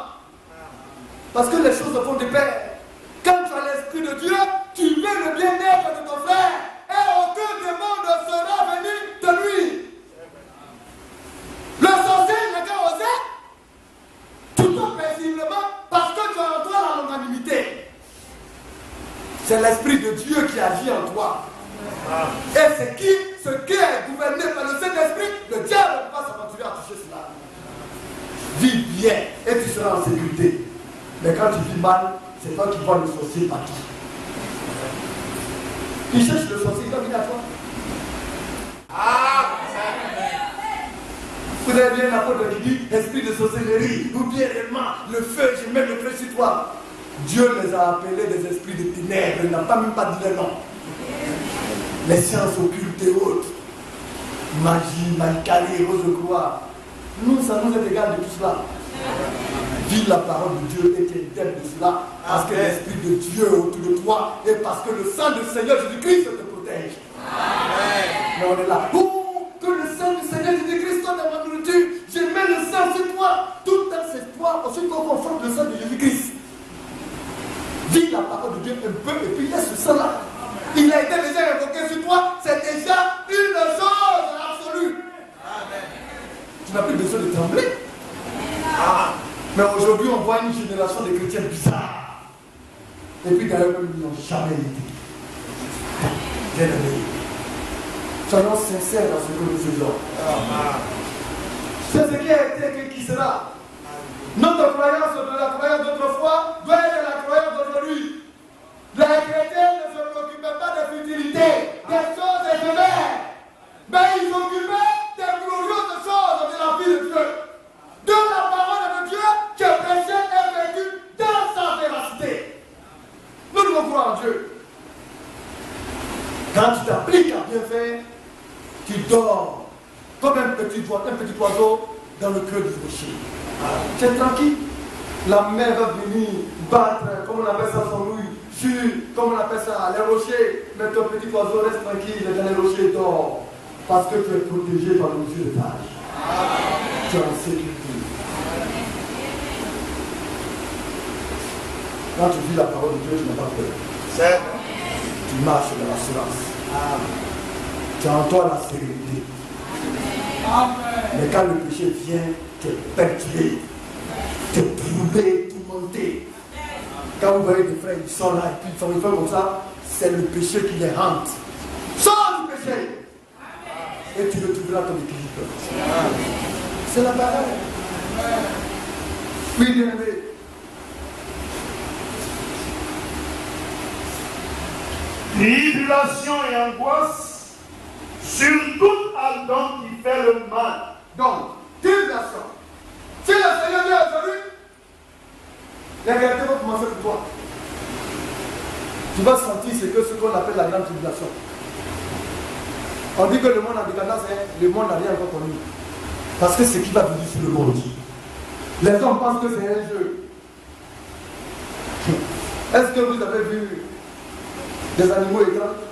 Parce que les choses se font de pair. Quand tu as l'Esprit de Dieu, tu veux le bien-être de ton frère. Et aucun démon ne sera venu de lui. Le sorcier n'a qu'à oser, tout paisiblement, parce que tu as en toi la longanimité. C'est l'Esprit de Dieu qui agit en toi. Et ce qui est gouverné par le Saint-Esprit, le diable ne peut pas s'aventurer à toucher cela. Vis bien et tu seras en sécurité. Mais quand tu vis mal, c'est toi qui vois le sorcier partout. Tu cherches le sorcier, il va venir à toi. Vous avez bien l'apôtre qui dit esprit de sorcellerie, ou bien réellement le feu, je mets le feu sur toi. Dieu les a appelés des esprits de ténèbres, il n'a pas même pas dit leur nom. Les sciences occultes et autres, magie, manicali, rose de croix. Nous, ça nous est égal de tout cela. Vis la parole de Dieu et tu es d'être de cela, parce que l'Esprit de Dieu est autour de toi et parce que le sang du Seigneur Jésus-Christ te protège. Amen. Mais on est là. Que le sang du Seigneur Jésus-Christ soit dans ma nourriture. Je mets le sang sur toi. Tout dans cette toi, ensuite qu'on confronte le sang de Jésus-Christ. Vis la parole de Dieu un peu et puis laisse ce sang-là. Il a été déjà évoqué sur toi. C'est déjà une chose absolue. Amen. Tu n'as plus besoin de trembler. Mais aujourd'hui, on voit une génération de chrétiens bizarres. Et puis d'ailleurs, ils n'ont jamais été. Bien aimé. Soyons sincères dans ce que nous faisons. C'est ce qui a été et qui sera. Notre croyance de la croyance d'autrefois doit être la croyance d'aujourd'hui. Les chrétiens ne se préoccupaient pas des futilités, des choses éphémères. Mais ils s'occupaient des glorieuses choses de la vie de Dieu. De la parole de Dieu que prêché est vécu dans sa véracité. Nous devons croire en Dieu. Quand tu t'appliques à bien faire, tu dors comme un petit oiseau dans le cœur du rocher. Tu es tranquille. La mer va venir battre, comme on appelle ça son louis, sur, comme on appelle ça, les rochers. Mais ton petit oiseau reste tranquille dans les rochers, dort. Parce que tu es protégé par le Dieu de l'âge. Tu es en sécurité. Quand tu vis la parole de Dieu, tu n'as pas peur. Tu marches dans l'assurance. Tu as en toi la sérénité. Mais quand le péché vient te perturber, te troubler, te monter. Quand vous voyez des frères qui sont là et puis ils font comme ça, c'est le péché qui les hante. Sors du péché. Et tu retrouveras ton équilibre. C'est la parole. Oui, bien aimé. Tribulation et angoisse sur toute ardente qui fait le mal. Donc, tribulation. Si le Seigneur vient aujourd'hui, la réalité va commencer pour toi. Tu vas sentir ce qu'on appelle la grande tribulation. On dit que le monde en décadence, le monde n'a rien encore connu. Parce que ce qui va venir sur le monde. Les hommes pensent que c'est un jeu. Est-ce que vous avez vu des animaux étranges?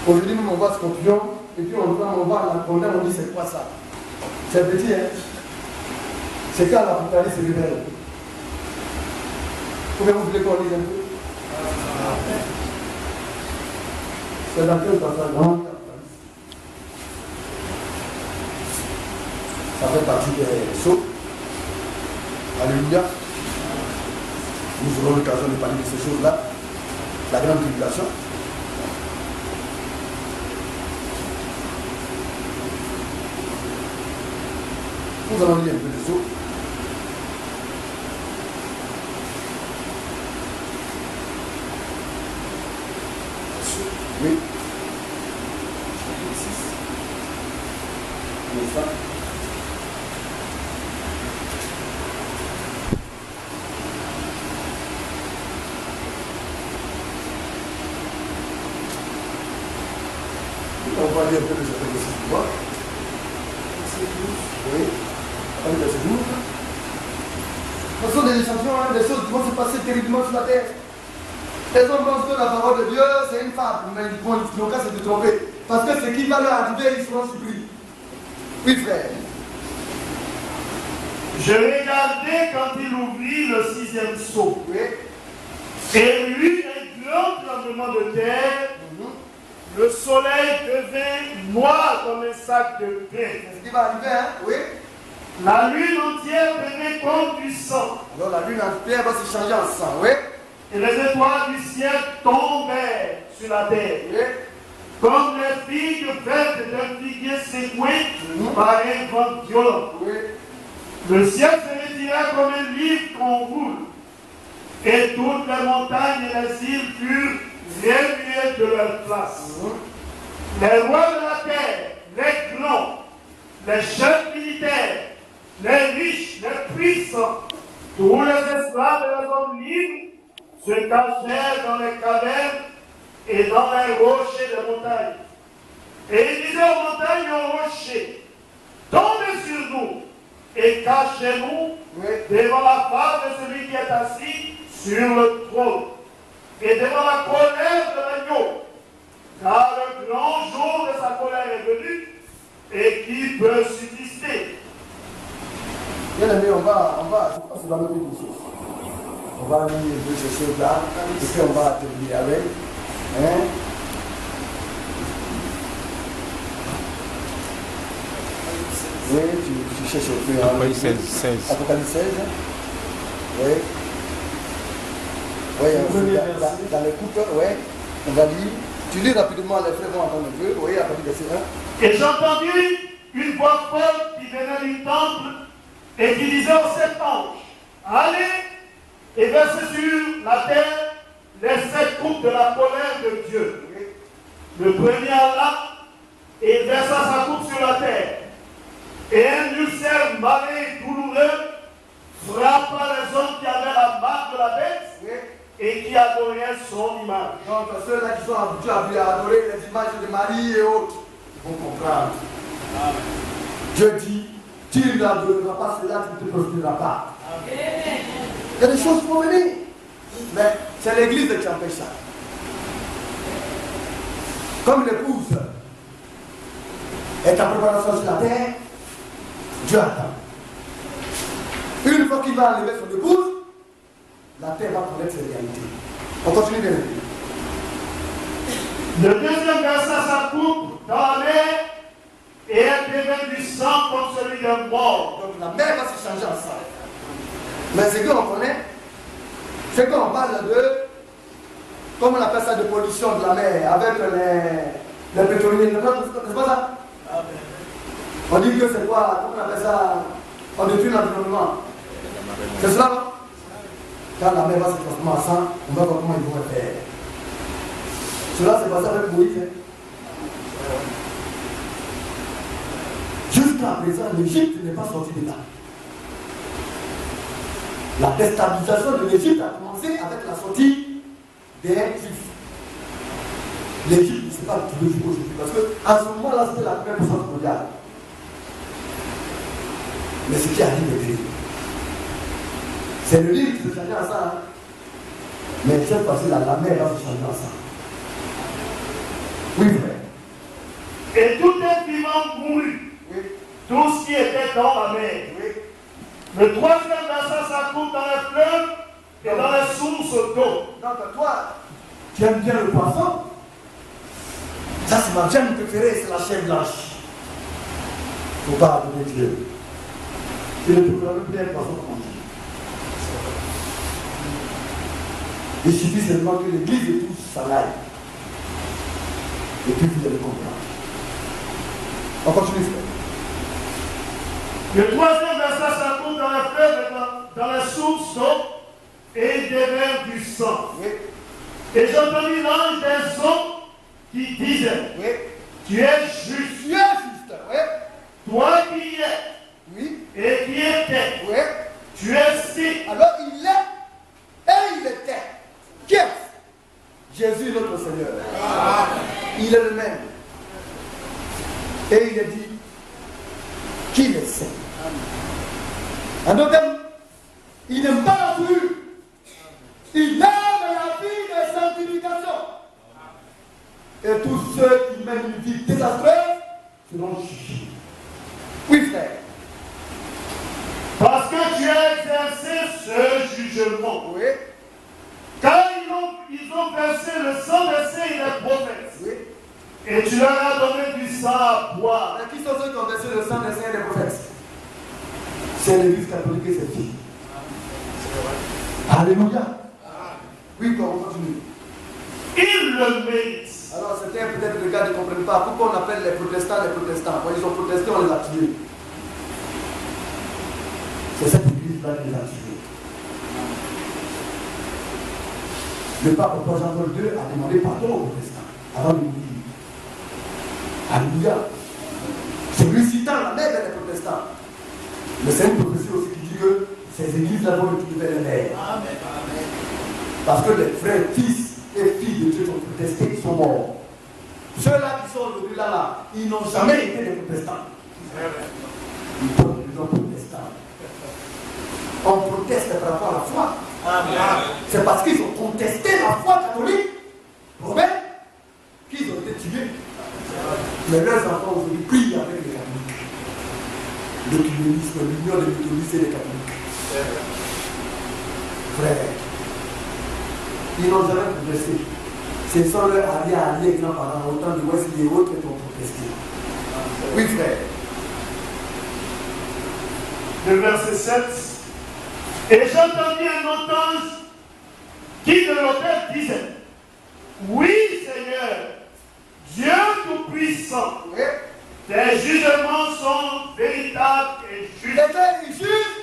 Aujourd'hui, nous on voit scorpion, et puis on voit la condamne, on dit c'est quoi ça? C'est petit, hein? C'est quand la brutalité se révèle. Combien vous voulez qu'on lise un peu? C'est dans quel passage? Ça fait partie des sauts. Alléluia. Nous aurons l'occasion de parler de ces choses-là. La grande tribulation. Nous allons lire un peu de sauts. Oui. Ça. On va lire un peu de ce pouvoir. Oui. Ce sont des échantillons, des choses qui vont se passer terriblement sur la terre. Les hommes pensent que la parole de Dieu, c'est une fable, mais ils n'ont qu'à se tromper. Parce que ce qui va leur arriver, ils seront surpris. Oui, frère. Je regardais quand il ouvrit le 6e sceau. Oui. Et il y eut un grand tremblement de terre. Le soleil devint noir comme un sac de pain. C'est ce qui va arriver, hein? Oui. La lune entière devenait comme du sang. Alors la lune entière va se changer en sang, oui. Et les étoiles du ciel tombèrent sur la terre. Oui. Comme les figues vertes d'un figuier secoué par un vent violent. Oui. Le ciel se retira comme un livre qu'on roule. Et toutes les montagnes et les îles furent remuées de leur place. Les rois de la terre, les grands, les chefs militaires, les riches, les puissants, tous les esclaves et les hommes libres se cachèrent dans les cavernes et dans les rochers des montagnes. Et ils disaient aux montagnes et aux rochers, tombez sur nous et cachez-nous devant la face de celui qui est assis sur le trône et devant la colère de l'agneau. Car le grand jour de sa colère est venu et qui peut subsister. Bien aimé, on va se dans notre chose. On va lire de ces choses-là, et puis on va terminer avec. Hein? Oui, tu cherches un peu. Apocalypse 16. Apocalypse 16. Oui. Oui, dans les coupes, oui. On va lire. Tu lis rapidement, les frères vont entendre un peu. Oui, à partir de ces 1. Et j'entendis une voix forte qui venait du temple et qui disait aux 7 anges, allez et versez sur la terre les 7 coupes de la colère de Dieu. Le premier alla et versa sa coupe sur la terre. Et un ulcère mauvais et douloureux frappa les hommes qui avaient la marque de la bête et qui adoraient son image. Donc, ceux-là qui sont habitués à adorer les images de Marie et autres, ils vont comprendre. Dieu dit, tu n'adoreras pas cela, tu ne te prospéreras pas. Il y a des choses pour venir. Mais c'est l'église qui empêche ça. Comme l'épouse est en préparation sur la terre, Dieu attend. Une fois qu'il va enlever son épouse, la terre va connaître ses réalités. On continue bien. Le deuxième versa sa coupe dans la mer et elle devint du sang comme celui d'un mort. Donc la mer va se changer en sang. Mais ce qu'on connaît, c'est qu'on parle de, comme on appelle ça, de pollution de la mer avec les pétroliers. C'est pas ça? On dit que c'est quoi? Comment on appelle ça? On détruit l'environnement. C'est cela, non? Quand la mer va se transformer en sang, on va voir comment ils vont faire. Cela s'est passé avec Moïse. Jusqu'à présent, l'Égypte n'est pas sortie de là. La déstabilisation de l'Égypte a commencé avec la sortie des Juifs. L'Égypte ne s'est pas retrouvée aujourd'hui parce qu'à ce moment-là, c'était la première puissance mondiale. Mais ce qui arrive est terrible. C'est le livre qui se change en ça. Hein? Mais cette fois-ci, la mer va se changer en ça. Oui, frère. Et tout être vivant mourut. Oui. Tout ce qui était dans la mer. Oui. Le troisième versa sa coupe dans les fleuves et dans les sources d'eau. Donc toi, tu aimes bien le poisson. Ça c'est ma viande préférée, c'est la chair blanche. Il ne faut pas adorer Dieu. Tu ne peux pas bien le poisson pour manger. Il suffit seulement que l'église épouse sa life. Et puis vous allez comprendre. On continue, frère. Le troisième versa sa coupe dans les fleuves et dans les sources d'eau et il devint du sang. Oui. Et j'entendis l'ange des eaux qui disait, Oui. tu es juste. Tu es juste. Oui. Toi qui es Oui. et qui étais, Oui. tu es si. Alors il est et il était. Qui est Jésus notre Seigneur. Amen. Il est le même. Et il est dit qu'il est saint. En d'autres termes, il n'aime pas la pluie. Il aime la vie des saints. et tous ceux qui mènent une vie désastreuse seront jugés. Oui, frère. Parce que tu as exercé ce jugement. Oui. Car ils ont versé le sang des saints et des prophètes. Oui. Et tu leur as donné du sang à boire. Et qui sont ceux qui ont versé le sang des saints et des prophètes? C'est l'église catholique et ses filles. Alléluia. Oui, on continue. Ils le méritent. Alors certains peut-être les gars ne comprennent pas pourquoi on appelle les protestants. Quand ils ont protesté, on les a tués. C'est cette église-là qui les a tués. Le pape Paul Jean-Paul II a demandé pardon aux protestants avant de mourir. Alléluia. C'est lui citant la mère des protestants. Mais c'est une prophétie aussi qui dit que ces églises-là vont retrouver les mères. Amen. Parce que les frères, fils et filles de Dieu qui ont protesté, ils sont morts. Ceux-là qui sont aujourd'hui là, ils n'ont jamais été des protestants. Ils sont des protestants. On proteste par rapport à la foi. C'est parce qu'ils ont contesté la foi catholique romaine qu'ils ont été tués. Mais leurs enfants aujourd'hui prient avec les catholiques. L'œcuménisme, l'union des méthodistes et des catholiques. Frère, ils n'ont jamais protesté. Ce sont leurs alliés grands-parents, autant de Wesley et autres qui ont protesté. Oui, frère. Le verset 7. Et j'entendis un autre ange qui de l'autel disait: oui, Seigneur, Dieu Tout-Puissant, Oui. tes jugements sont véritables et justes.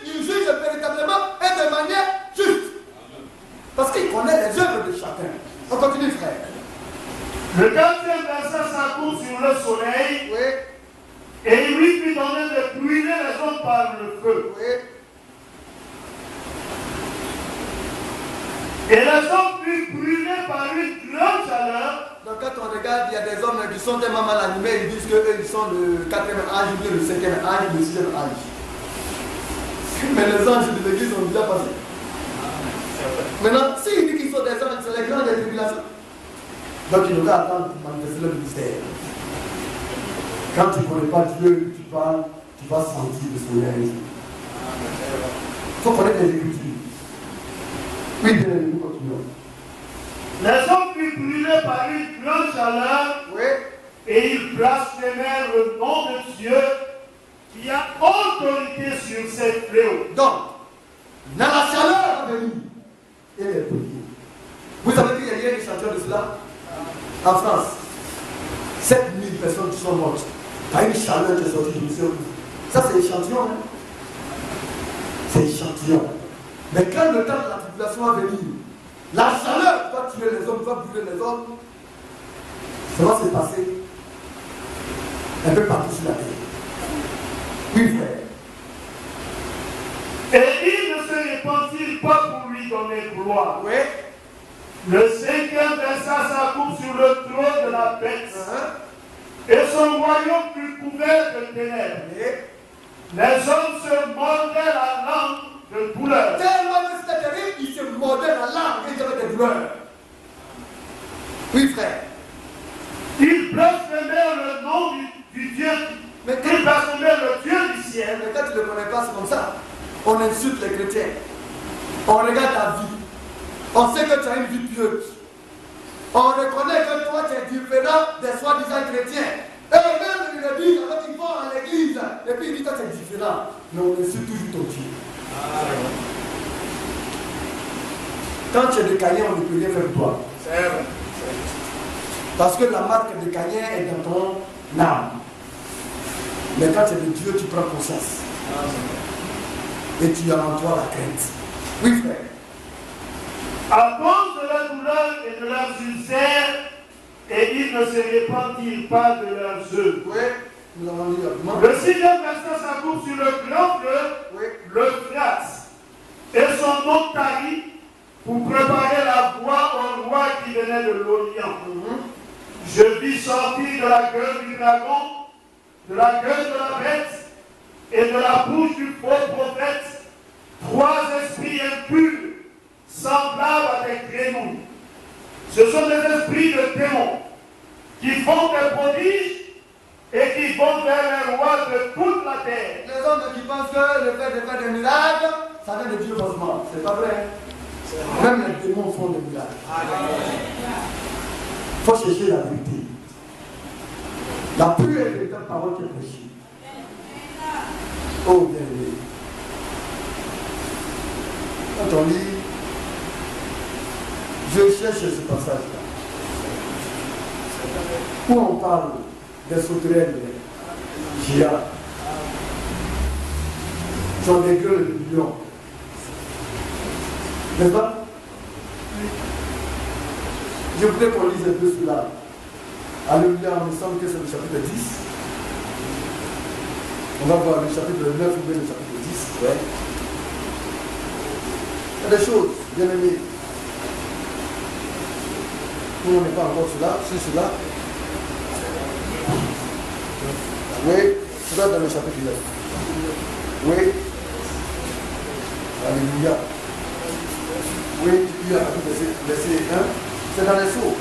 Il juge véritablement et de manière juste. Parce qu'il connaît les œuvres de chacun. On continue, frère. Le 4e verset s'accourt sur le soleil. Oui. Et il lui fut donné de brûler les hommes par le feu. Oui. Et les hommes furent brûlés par une grande chaleur. Donc quand on regarde, il y a des hommes qui sont tellement mal animés, ils disent qu'eux, ils sont le 4e âge, ou le 5e âge, ou le 6e âge. Mais les anges de l'église ont déjà passé. Maintenant, s'il dit qu'ils sont des anges, c'est les grands des tribulations. Donc il devrait attendre pour manifester le ministère. Quand tu ne connais pas Dieu, tu parles, tu vas sentir le Seigneur. Il faut connaître les Écritures. Oui, bien, nous continuons. Les hommes furent brûlés par une grande chaleur. Oui. Et ils blasphémèrent le nom de Dieu qui a autorité sur ces fléaux. Donc, dans la chaleur à venir, et les prières. Vous savez qu'il y a rien d'échantillon de cela? En France, 7000 personnes qui sont mortes. Par une chaleur qui est sortie du ciel. Ça, c'est échantillon. Hein? C'est échantillon. Mais quand le temps de la tribulation va venir, la chaleur va tuer les hommes, va brûler les hommes. Ça va se passer un peu partout sur la terre. Oui, frère. Et il ne se répandit pas pour lui donner gloire. Oui. Le 5e verset s'accourt sur le trône de la bête. Et son royaume fut couvert de ténèbres. Les hommes se mordaient la langue de douleur. Tellement que c'était terrible, ils se mordaient la langue et ils avaient des douleurs. Oui, frère. Ils blasphémèrent le nom du Dieu. Mais Ils blasphémèrent le Dieu du ciel. Mais quand tu ne le connais pas, c'est comme ça. On insulte les chrétiens. On regarde ta vie. On sait que tu as une vie pieuse. On reconnaît que toi tu es différent des soi-disant chrétiens. Et même ils le disent, quand ils vont à l'église, et puis ils disent que tu es différent. Mais on insulte toujours ton Dieu. Quand tu es de Caïn, on ne peut rien faire pour toi. Parce que la marque de Caïn est dans ton âme. Mais quand tu es de Dieu, tu prends conscience. Et tu as en toi la crainte. Oui, frère. À cause de leur douleur et de leurs ulcères, et ils ne se répandirent pas de leurs œufs. Oui, nous avons lu rapidement. Le 6e verset s'accourt sur le grand fleuve, l'Euphrate, et son eau tarit pour préparer la voie au roi qui venait de l'Orient. Je vis sortir de la gueule du dragon, de la gueule de la bête et de la bouche du faux prophète 3 esprits impurs, semblables à des grenouilles. Ce sont des esprits de démons. qui font des prodiges et qui vont vers les rois de toute la terre. Les hommes qui pensent que le fait de faire des miracles, ça vient de Dieu forcément. C'est pas vrai. Même les démons font des miracles. Il faut chercher la vérité. La pure et véritable parole qui est prêchée. Oh bien aimé. Quand on lit, je cherche ce passage-là, où on parle des sauterelles géants, sont des gueules de lions. N'est-ce pas? Je voudrais qu'on lise un peu cela. Alléluia, il me semble que c'est le chapitre 10. On va voir le chapitre 9 ou bien le chapitre 10. Ouais. Il y a des choses, bien aimées. Nous, on n'est pas encore sur cela. Oui, cela dans le chapitre 9. Oui. Alléluia. Oui, tu as verset 1. C'est dans les sceaux.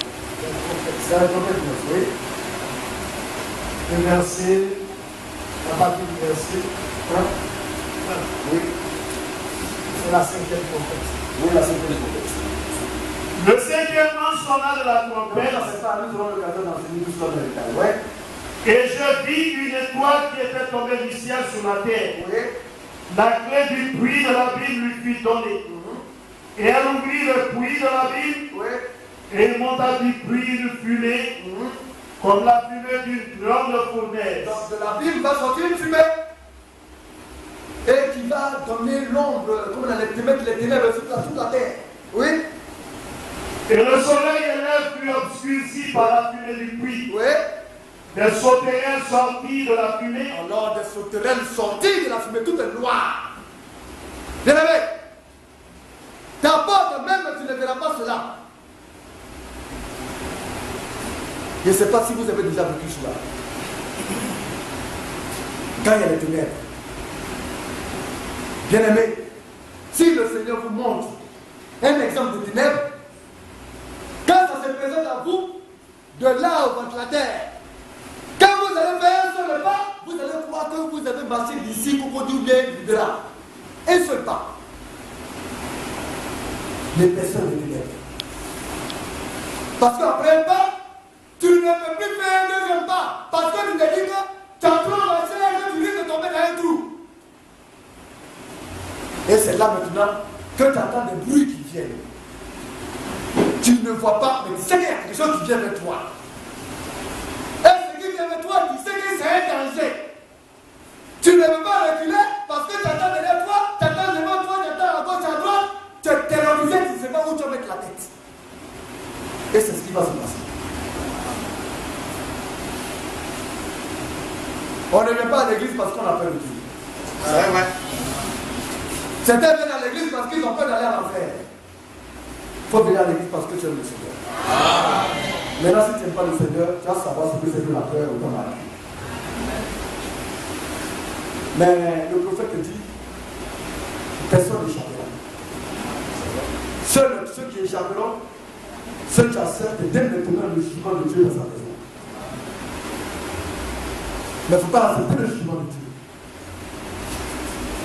C'est dans les prophètes, oui. Le verset, à partir du verset 1. Oui. C'est la cinquième trompette. Oui, la cinquième trompette. Le cinquième ange sonna de la trompette. C'est pas, nous aurons l'occasion d'enseigner tout cela dans les détails. Ouais. Et je vis une étoile qui était tombée du ciel sur la terre. Oui. La clé du puits de l'abîme lui fut donnée. Et elle ouvrit le puits de l'abîme. Oui. Et il monta du puits une fumée, comme la fumée d'une grande fournaise. Donc de l'abîme va sortir une fumée. Et qui va donner l'ombre, comme on allait mettre les ténèbres sur toute la terre. Oui. Et le soleil et l'air furent obscurcis par la fumée du puits. Oui. Des sauterelles sortis de la fumée. Alors des sauterelles sorties de la fumée, tout est noir. Bien aimé, ta porte même, tu ne verras pas cela. Je ne sais pas si vous avez déjà vécu cela. Quand il y a les ténèbres. Bien aimé, si le Seigneur vous montre un exemple de ténèbres, quand ça se présente à vous, de là au ventre de la terre, quand vous allez faire un seul pas, vous allez croire que vous avez marché d'ici, Cocody ou bien de là. Un seul pas. Les personnes de ténèbres. Parce qu'après un pas, tu ne peux plus faire un deuxième pas. Parce que tu te dis que tu as trop avancé et que tu risques de tomber dans un trou. Et c'est là maintenant que tu entends des bruits qui viennent. Tu ne vois pas, mais tu sais qu'il y a quelque chose qui vient vers toi. Et ce qui vient vers toi, tu sais que c'est un danger. Tu ne peux pas reculer parce que tu attends derrière toi, tu attends devant toi, tu attends à gauche, à droite, tu es terrorisé, tu ne sais pas où tu vas mettre la tête. Et c'est ce qui va se passer. On ne vient pas à l'église parce qu'on a peur de Dieu. C'est vrai. Certains viennent à l'église parce qu'ils ont peur d'aller à l'enfer. Il faut venir à l'église parce que tu aimes le Seigneur. Maintenant, si tu n'aimes pas le Seigneur, tu vas savoir ce que c'est que la peur ou ton mari. Mais le prophète dit, personne n'échappera. Seuls ceux qui échapperont, ceux qui acceptent dès maintenant le jugement de Dieu dans sa maison. Mais il ne faut pas accepter le jugement de Dieu.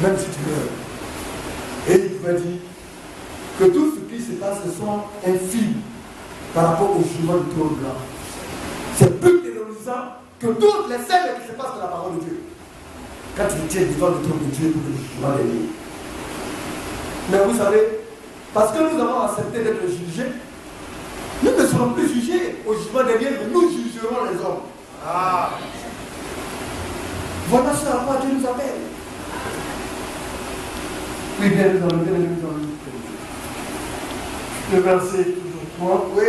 Même si tu meurs. Et il pouvait dire que tout ce qui se passe, ce sont infimes par rapport au jugement du trône blanc. C'est plus terrorisant que toutes les scènes qui se passent dans la parole de Dieu. Quand tu tiens devant le trône de Dieu pour le jugement des lieux. Mais vous savez, parce que nous avons accepté d'être jugés, nous ne serons plus jugés au jugement des lieux, mais nous jugerons les hommes. Voilà ce à quoi Dieu nous appelle. Oui, bien, nous allons Le verset toujours 3. Oui.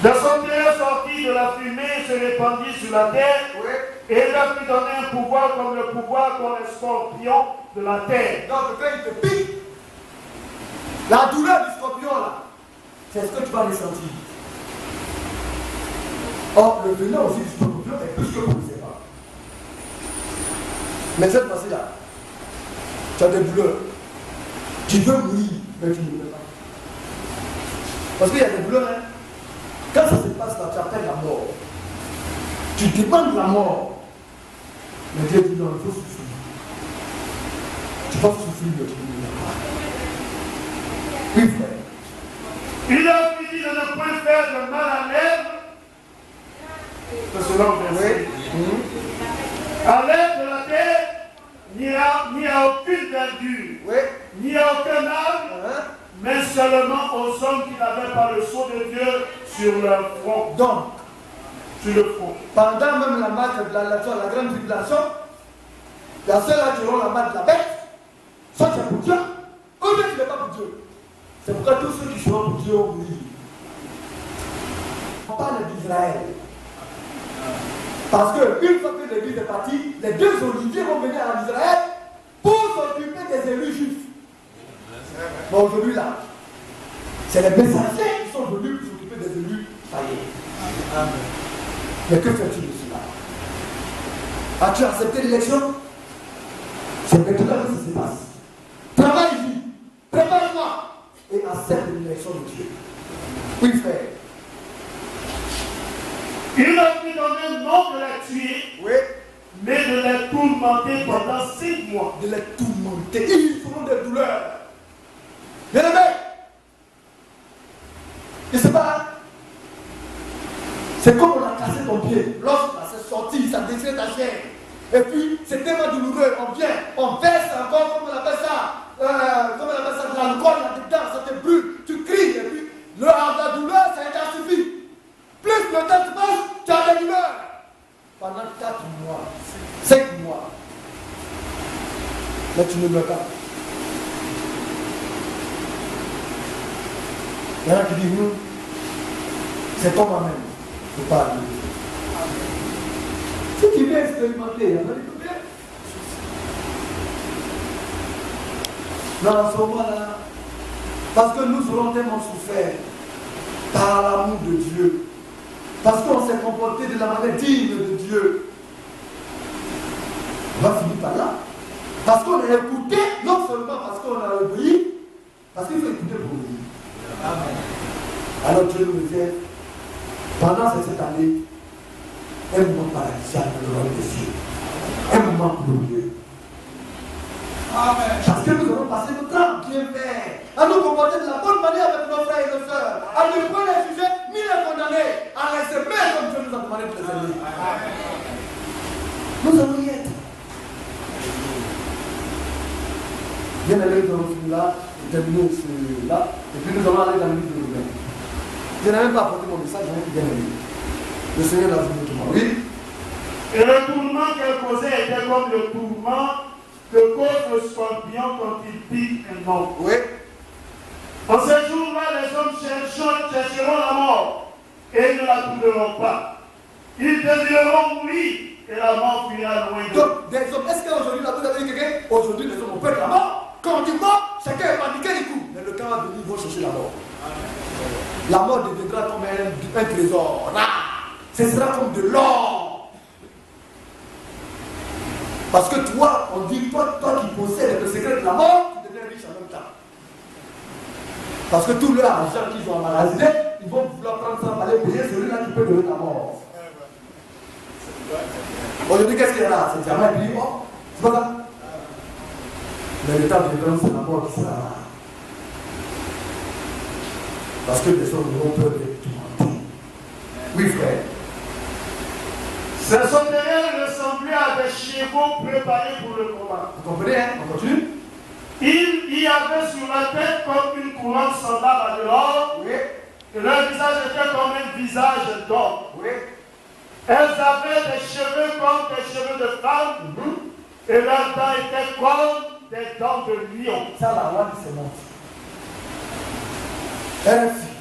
Le sauterelle sortit de la fumée se répandit sur la terre. Oui. Et il leur fut donné un pouvoir comme le pouvoir qu'ont les scorpions de la terre. Donc quand il te pique, la douleur du scorpion là, c'est ce que tu vas ressentir. Or, le venin aussi du scorpion est plus que vous ne savez pas. Mais cette fois-ci là, tu as des douleurs. Tu veux mourir, mais tu ne peux pas. Parce qu'il y a des douleurs, hein. Quand ça se passe là, tu appelles la mort. Tu demandes la mort. Mais Dieu dit non, il faut souffrir. Tu vas souffrir de tout le monde. Oui, frère. Il a dit de ne point faire de mal à l'être. C'est cela on verset. À l'être de la terre, ni à aucune verdure, ni à aucun arbre, mais seulement aux hommes qui n'avaient pas le sceau de Dieu sur leur front. Donc, sur le front. Pendant même la marque de la grande tribulation, la seule qui auront la marque de la bête, soit c'est pour Dieu, ou bien tu n'es pas pour Dieu. C'est pourquoi tous ceux qui seront pour Dieu vont mourir. On parle d'Israël. Parce qu'une fois que l'église est partie, les deux oliviers vont venir en Israël pour s'occuper des élus juifs. Bon, aujourd'hui là, c'est les messagers qui sont venus pour s'occuper des élus païens. Mais que fais-tu de cela? As-tu accepté l'élection? C'est maintenant que ça se passe. Travaille-y, prépare-toi et accepte l'élection de Dieu. Oui, frère. Il a pris dans le nom de les tuer, mais de les tourmenter pendant 6 mois. De les tourmenter. Ils feront des douleurs. Bien aimé, et c'est pas. C'est comme on a cassé ton pied. Lorsque c'est sorti, ça déchire ta chair. Et puis, c'est tellement douloureux. On vient, on verse encore, comment on appelle ça, de l'alcool là-dedans, ça te brûle. Tu cries, et puis, la douleur, ça intensifie. Plus le temps se passe, tu as des douleurs. Pendant 4 mois, 5 mois. Mais tu ne meurs pas. Il y en a qui disent, nous, c'est comme moi-même. Il ne faut pas aller. Ceux qui viennent expérimenter, il y en a des combien? Non, en ce moment-là, parce que nous aurons tellement souffert par l'amour de Dieu, parce qu'on s'est comporté de la manière digne de Dieu, on va finir par là. Parce qu'on a écouté, non seulement parce qu'on a obéi, parce qu'il faut écouter pour obéir. Amen. Alors Dieu nous disait, pendant cette année, un moment paradisiaque dans le royaume des cieux, un moment glorieux. Amen. Parce que nous allons passer notre temps bien fait, à nous comporter de la bonne manière avec nos frères et nos sœurs, à ne pas les juger ni les condamner, à les aimer comme Dieu nous a demandé de les aimer. Nous allons y être. Bien aller dans le film là, et terminer là, et puis nous allons aller dans le livre de Romains. Je n'ai même pas apporté mon message, je vais bien aller. Le Seigneur l'a vu tout le monde. Oui. Et le tourment qu'elle causait était comme le tourment que cause le scorpion quand il pique un homme. Oui. En ce jour-là, les hommes chercheront la mort et ne la trouveront pas. Ils désireront mourir et la mort fuira loin d'eux. Donc, des hommes, est-ce qu'aujourd'hui, là, vous avez dit quelqu'un? Aujourd'hui, les hommes ont peur de la mort. Quand on dit mort, chacun est paniqué du coup. Mais le temps va venir, ils vont chercher la mort. La mort deviendra comme un trésor. Ce sera comme de l'or. Parce que toi, on dit, toi qui possèdes le secret de la mort, tu deviens riche en même temps. Parce que tout leur argent qu'ils ont emmagasiné, ils vont vouloir prendre ça pour aller payer celui-là qui peut donner la mort. Aujourd'hui, qu'est-ce qu'il y a là? C'est diamant et puis, oh, c'est pas ça. Mais le temps viendra, c'est la mort qui sera là. Parce que les hommes n'ont peur d'être tourmentés. Oui, frère. Ce sauterelles ressemblaient à des chevaux préparés pour le combat. Vous comprenez, hein? On continue. Il y avait sur la tête comme une couronne semblable à de l'or. Oui. Et leur visage était comme un visage d'homme. Oui. Elles avaient des cheveux comme des cheveux de femme. Et leurs dents étaient comme des dents de lion. Ça, la loi qui se montre. RFI,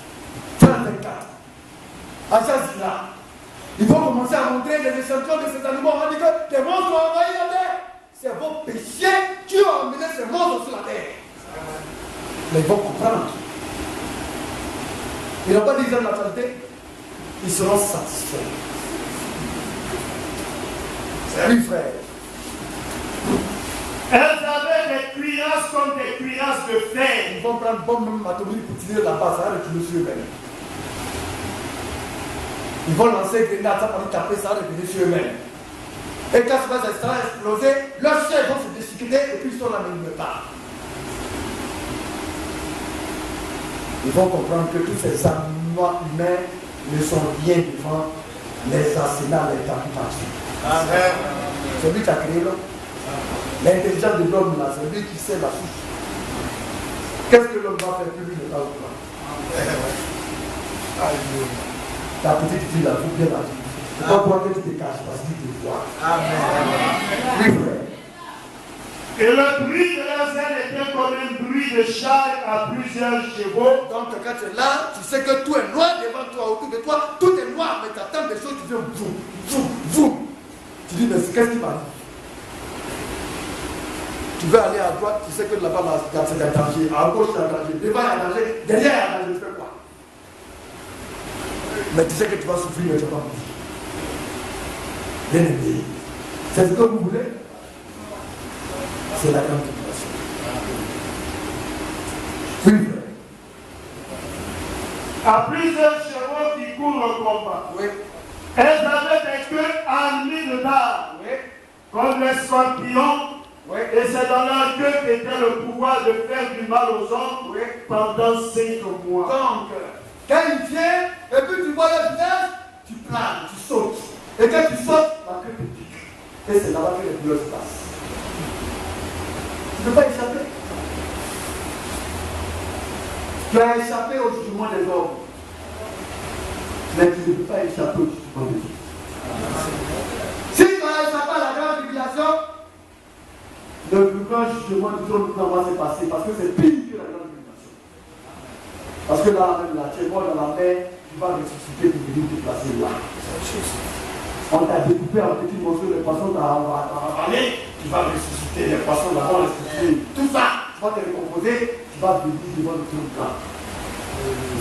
34. Agence là. Ils vont commencer à montrer les échantillons de ces animaux. On va dire que des monstres ont envahi la terre. C'est vos péchés qui ont emmené ces monstres sur la terre. Mais ils vont comprendre. Ils n'ont pas dit qu'ils aiment la qualité. Ils seront satisfaits. Oui, frère. Elles avaient des cuirasses comme des cuirasses de fer. Ils vont prendre une bombe même atomique pour tirer la base. Ça va le tuer sur eux-mêmes. Ils vont lancer des grenades, ça va taper, ça va revenir sur eux-mêmes. Et quand ça va exploser, leurs chefs vont se déchiqueter et puis ils sont là, mais ils ne partent. Ils vont comprendre que tous ces animaux humains ne sont rien devant les arsenals, les tapis partout. C'est lui qui a créé l'homme. L'intelligence de l'homme, là, c'est lui qui sait la souche. Qu'est-ce que l'homme va faire que lui ne va pas? Ta petite fille, là, vous bien la vie. Tu ne peux pas que tu te caches parce qu'il te voit. Oui, frère. Et le bruit de leurs ailes était comme un bruit de char à plusieurs chevaux. Donc quand tu es là, tu sais que tout est noir devant toi, autour de toi, tout est noir, mais tu attends des choses, tu fais boum, boum, boum. Tu dis, mais qu'est-ce qui m'arrive? Tu veux aller à droite, tu sais que là-bas, c'est un danger, à gauche, c'est un danger, devant, il y a un danger, derrière, il y a un danger, tu fais quoi? Mais tu sais que tu vas souffrir, mais tu vas pas mourir. Bien aimé, c'est ce que vous voulez? C'est la grande tribulation. Oui. À plusieurs chevaux qui courent au combat. Oui. Elles avaient des queues armées de dards. Oui. Comme les scorpions. Oui. Et c'est dans leur queue qu'était le pouvoir de faire du mal aux hommes, oui, pendant 5 mois. Donc, quand il vient, et puis tu vois le visage, tu planes, tu sautes. Et quand tu sautes, la queue te pique. Et c'est là-bas que les douleurs se passent. Tu ne peux pas échapper. Tu as échappé au jugement des hommes. Mais tu ne peux pas échapper au jugement des hommes. Si tu as échappé à la grande tribulation, le plus grand jugement du monde va se passer parce que c'est pire que la grande tribulation. Parce que là, tu es mort dans la mer, tu vas ressusciter pour venir te placer là. On t'a découpé en petits morceaux, les poissons t'ont avalé, tu vas ressusciter, les poissons vont ressusciter. Tout ça, tu vas te recomposer, tu vas venir devant le trône grand.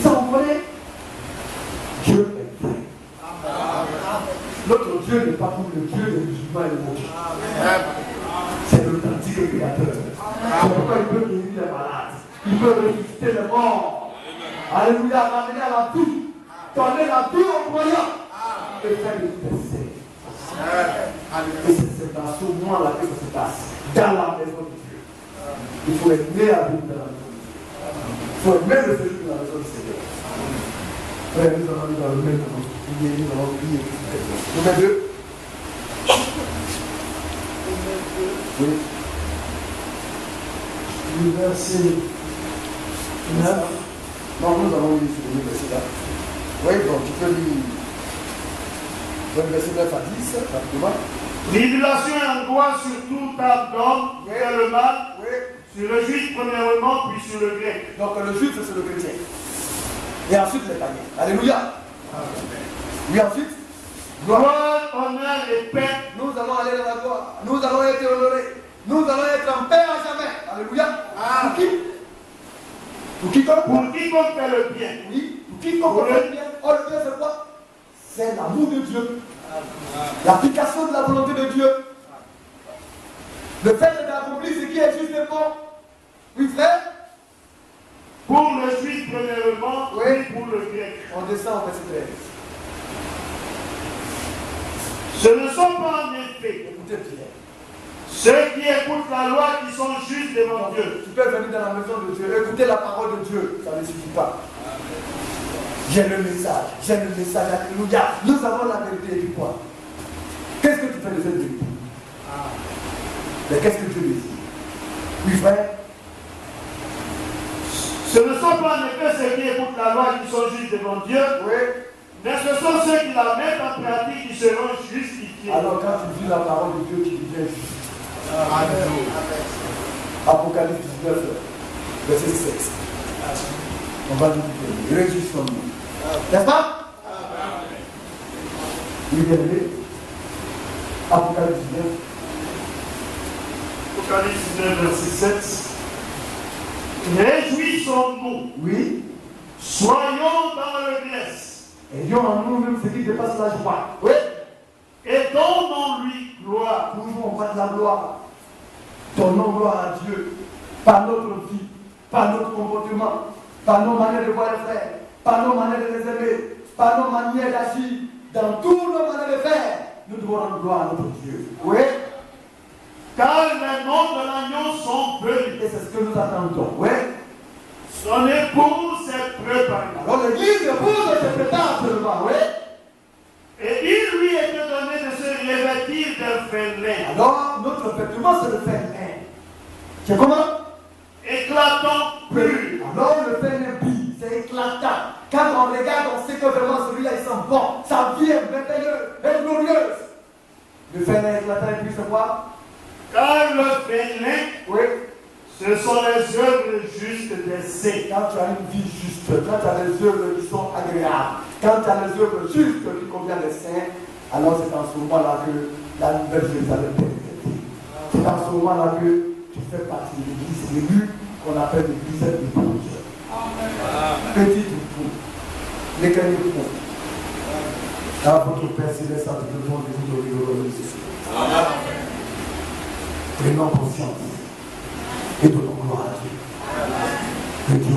Ça, vous connaissez? Dieu est vrai. Notre Dieu n'est pas comme le Dieu des musulmans et des mots. C'est l'authentique créateur. C'est pourquoi il peut guérir les malades. Il peut ressusciter les morts. Alléluia, ramener à la vie. Donner la vie aux croyants. Et faire le décès. Et c'est dans ce moment-là que ça se passe. Dans la maison de Dieu. Il faut aimer à vivre dans la maison de Dieu. Il faut aimer le séjour de la maison du Seigneur. Frère, nous allons dans le même moment. Nous allons prier. Numéro 2. Oui. Le verset 9. Non, nous allons lire sur le verset là. Oui, donc tu peux lire. Le verset 9 à 10, rapidement. Tribulation et angoisse sur toute âme d'homme, vers le mal, sur le juif premièrement, puis sur le grec. Donc le juif, c'est le chrétien. Et ensuite les païens. Alléluia. Oui, ensuite. Gloire, honneur et paix. Nous allons aller dans la gloire. Nous allons être honorés. Nous allons être en paix à jamais. Alléluia. Pour qui? Pour quiconque? Pour quiconque fait le bien. Oui. Pour quiconque fait le bien. Oh, le bien, c'est quoi? C'est l'amour de Dieu. L'application de la volonté de Dieu. Le fait d'accomplir ce qui est juste et bon. Oui, frère? Pour le juif premièrement, puis pour le grec. On descend au verset 13. Ce ne sont pas en effet, Écoutez bien, ceux qui écoutent la loi qui sont justes devant Dieu. tu peux venir dans la maison de Dieu, écouter la parole de Dieu, ça ne suffit pas. J'ai le message, alléluia. Nous avons la vérité et du quoi? Qu'est-ce que tu fais de cette vérité? Mais qu'est-ce que Dieu dit? Oui, frère. Ce ne sont pas en effet ceux qui écoutent la loi qui sont justes devant Dieu, mais ce sont ceux qui la mettent en pratique qui seront justifiés. Alors quand tu dis la parole de Dieu, tu deviens juste. Apocalypse 19, verset 7. On va nous dire, réjouissons-nous. N'est-ce pas? Oui, bien aimé. Apocalypse 19. Apocalypse 19, verset 7. Réjouissons-nous. Oui. Soyons dans le blesse. Ayons en nous-mêmes ce qui dépasse la joie. Oui. Et donnons-lui gloire. Toujours on va de la gloire. Donnons gloire à Dieu. Par notre vie, par notre comportement, par nos manières de voir les frères, par nos manières de les aimer, par nos manières d'agir, dans tous nos manières de faire, nous devons rendre gloire à notre Dieu. Oui. Car les noms de l'agneau sont venus. Et c'est ce que nous attendons. Oui. Son épouse s'est préparée. Alors l'église épouse se prépare seulement. Oui. Et il lui était donné de se revêtir d'un fin lin. Alors notre vêtement c'est le fin lin. C'est comment? Éclatant pur. Alors le fin lin brille, c'est éclatant. Quand on regarde, on sait que vraiment celui-là il sent bon. Sa vie est merveilleuse et glorieuse. Le fin lin éclatant et puis c'est quoi? Car le fin lin, Oui. ce sont les œuvres justes des saints. Quand tu as une vie juste, quand tu as des œuvres qui sont agréables, quand tu as des œuvres justes qui conviennent des saints, alors c'est dans ce moment-là que la nouvelle Jérusalem est réalisée. C'est dans ce moment-là que tu fais partie de l'église élue qu'on appelle l'église épouse. Petit tout, lesquels nous font. Car votre Père céleste a tout le monde de vous donner le revenu. Prenons conscience et donnons gloire à Dieu. Que Dieu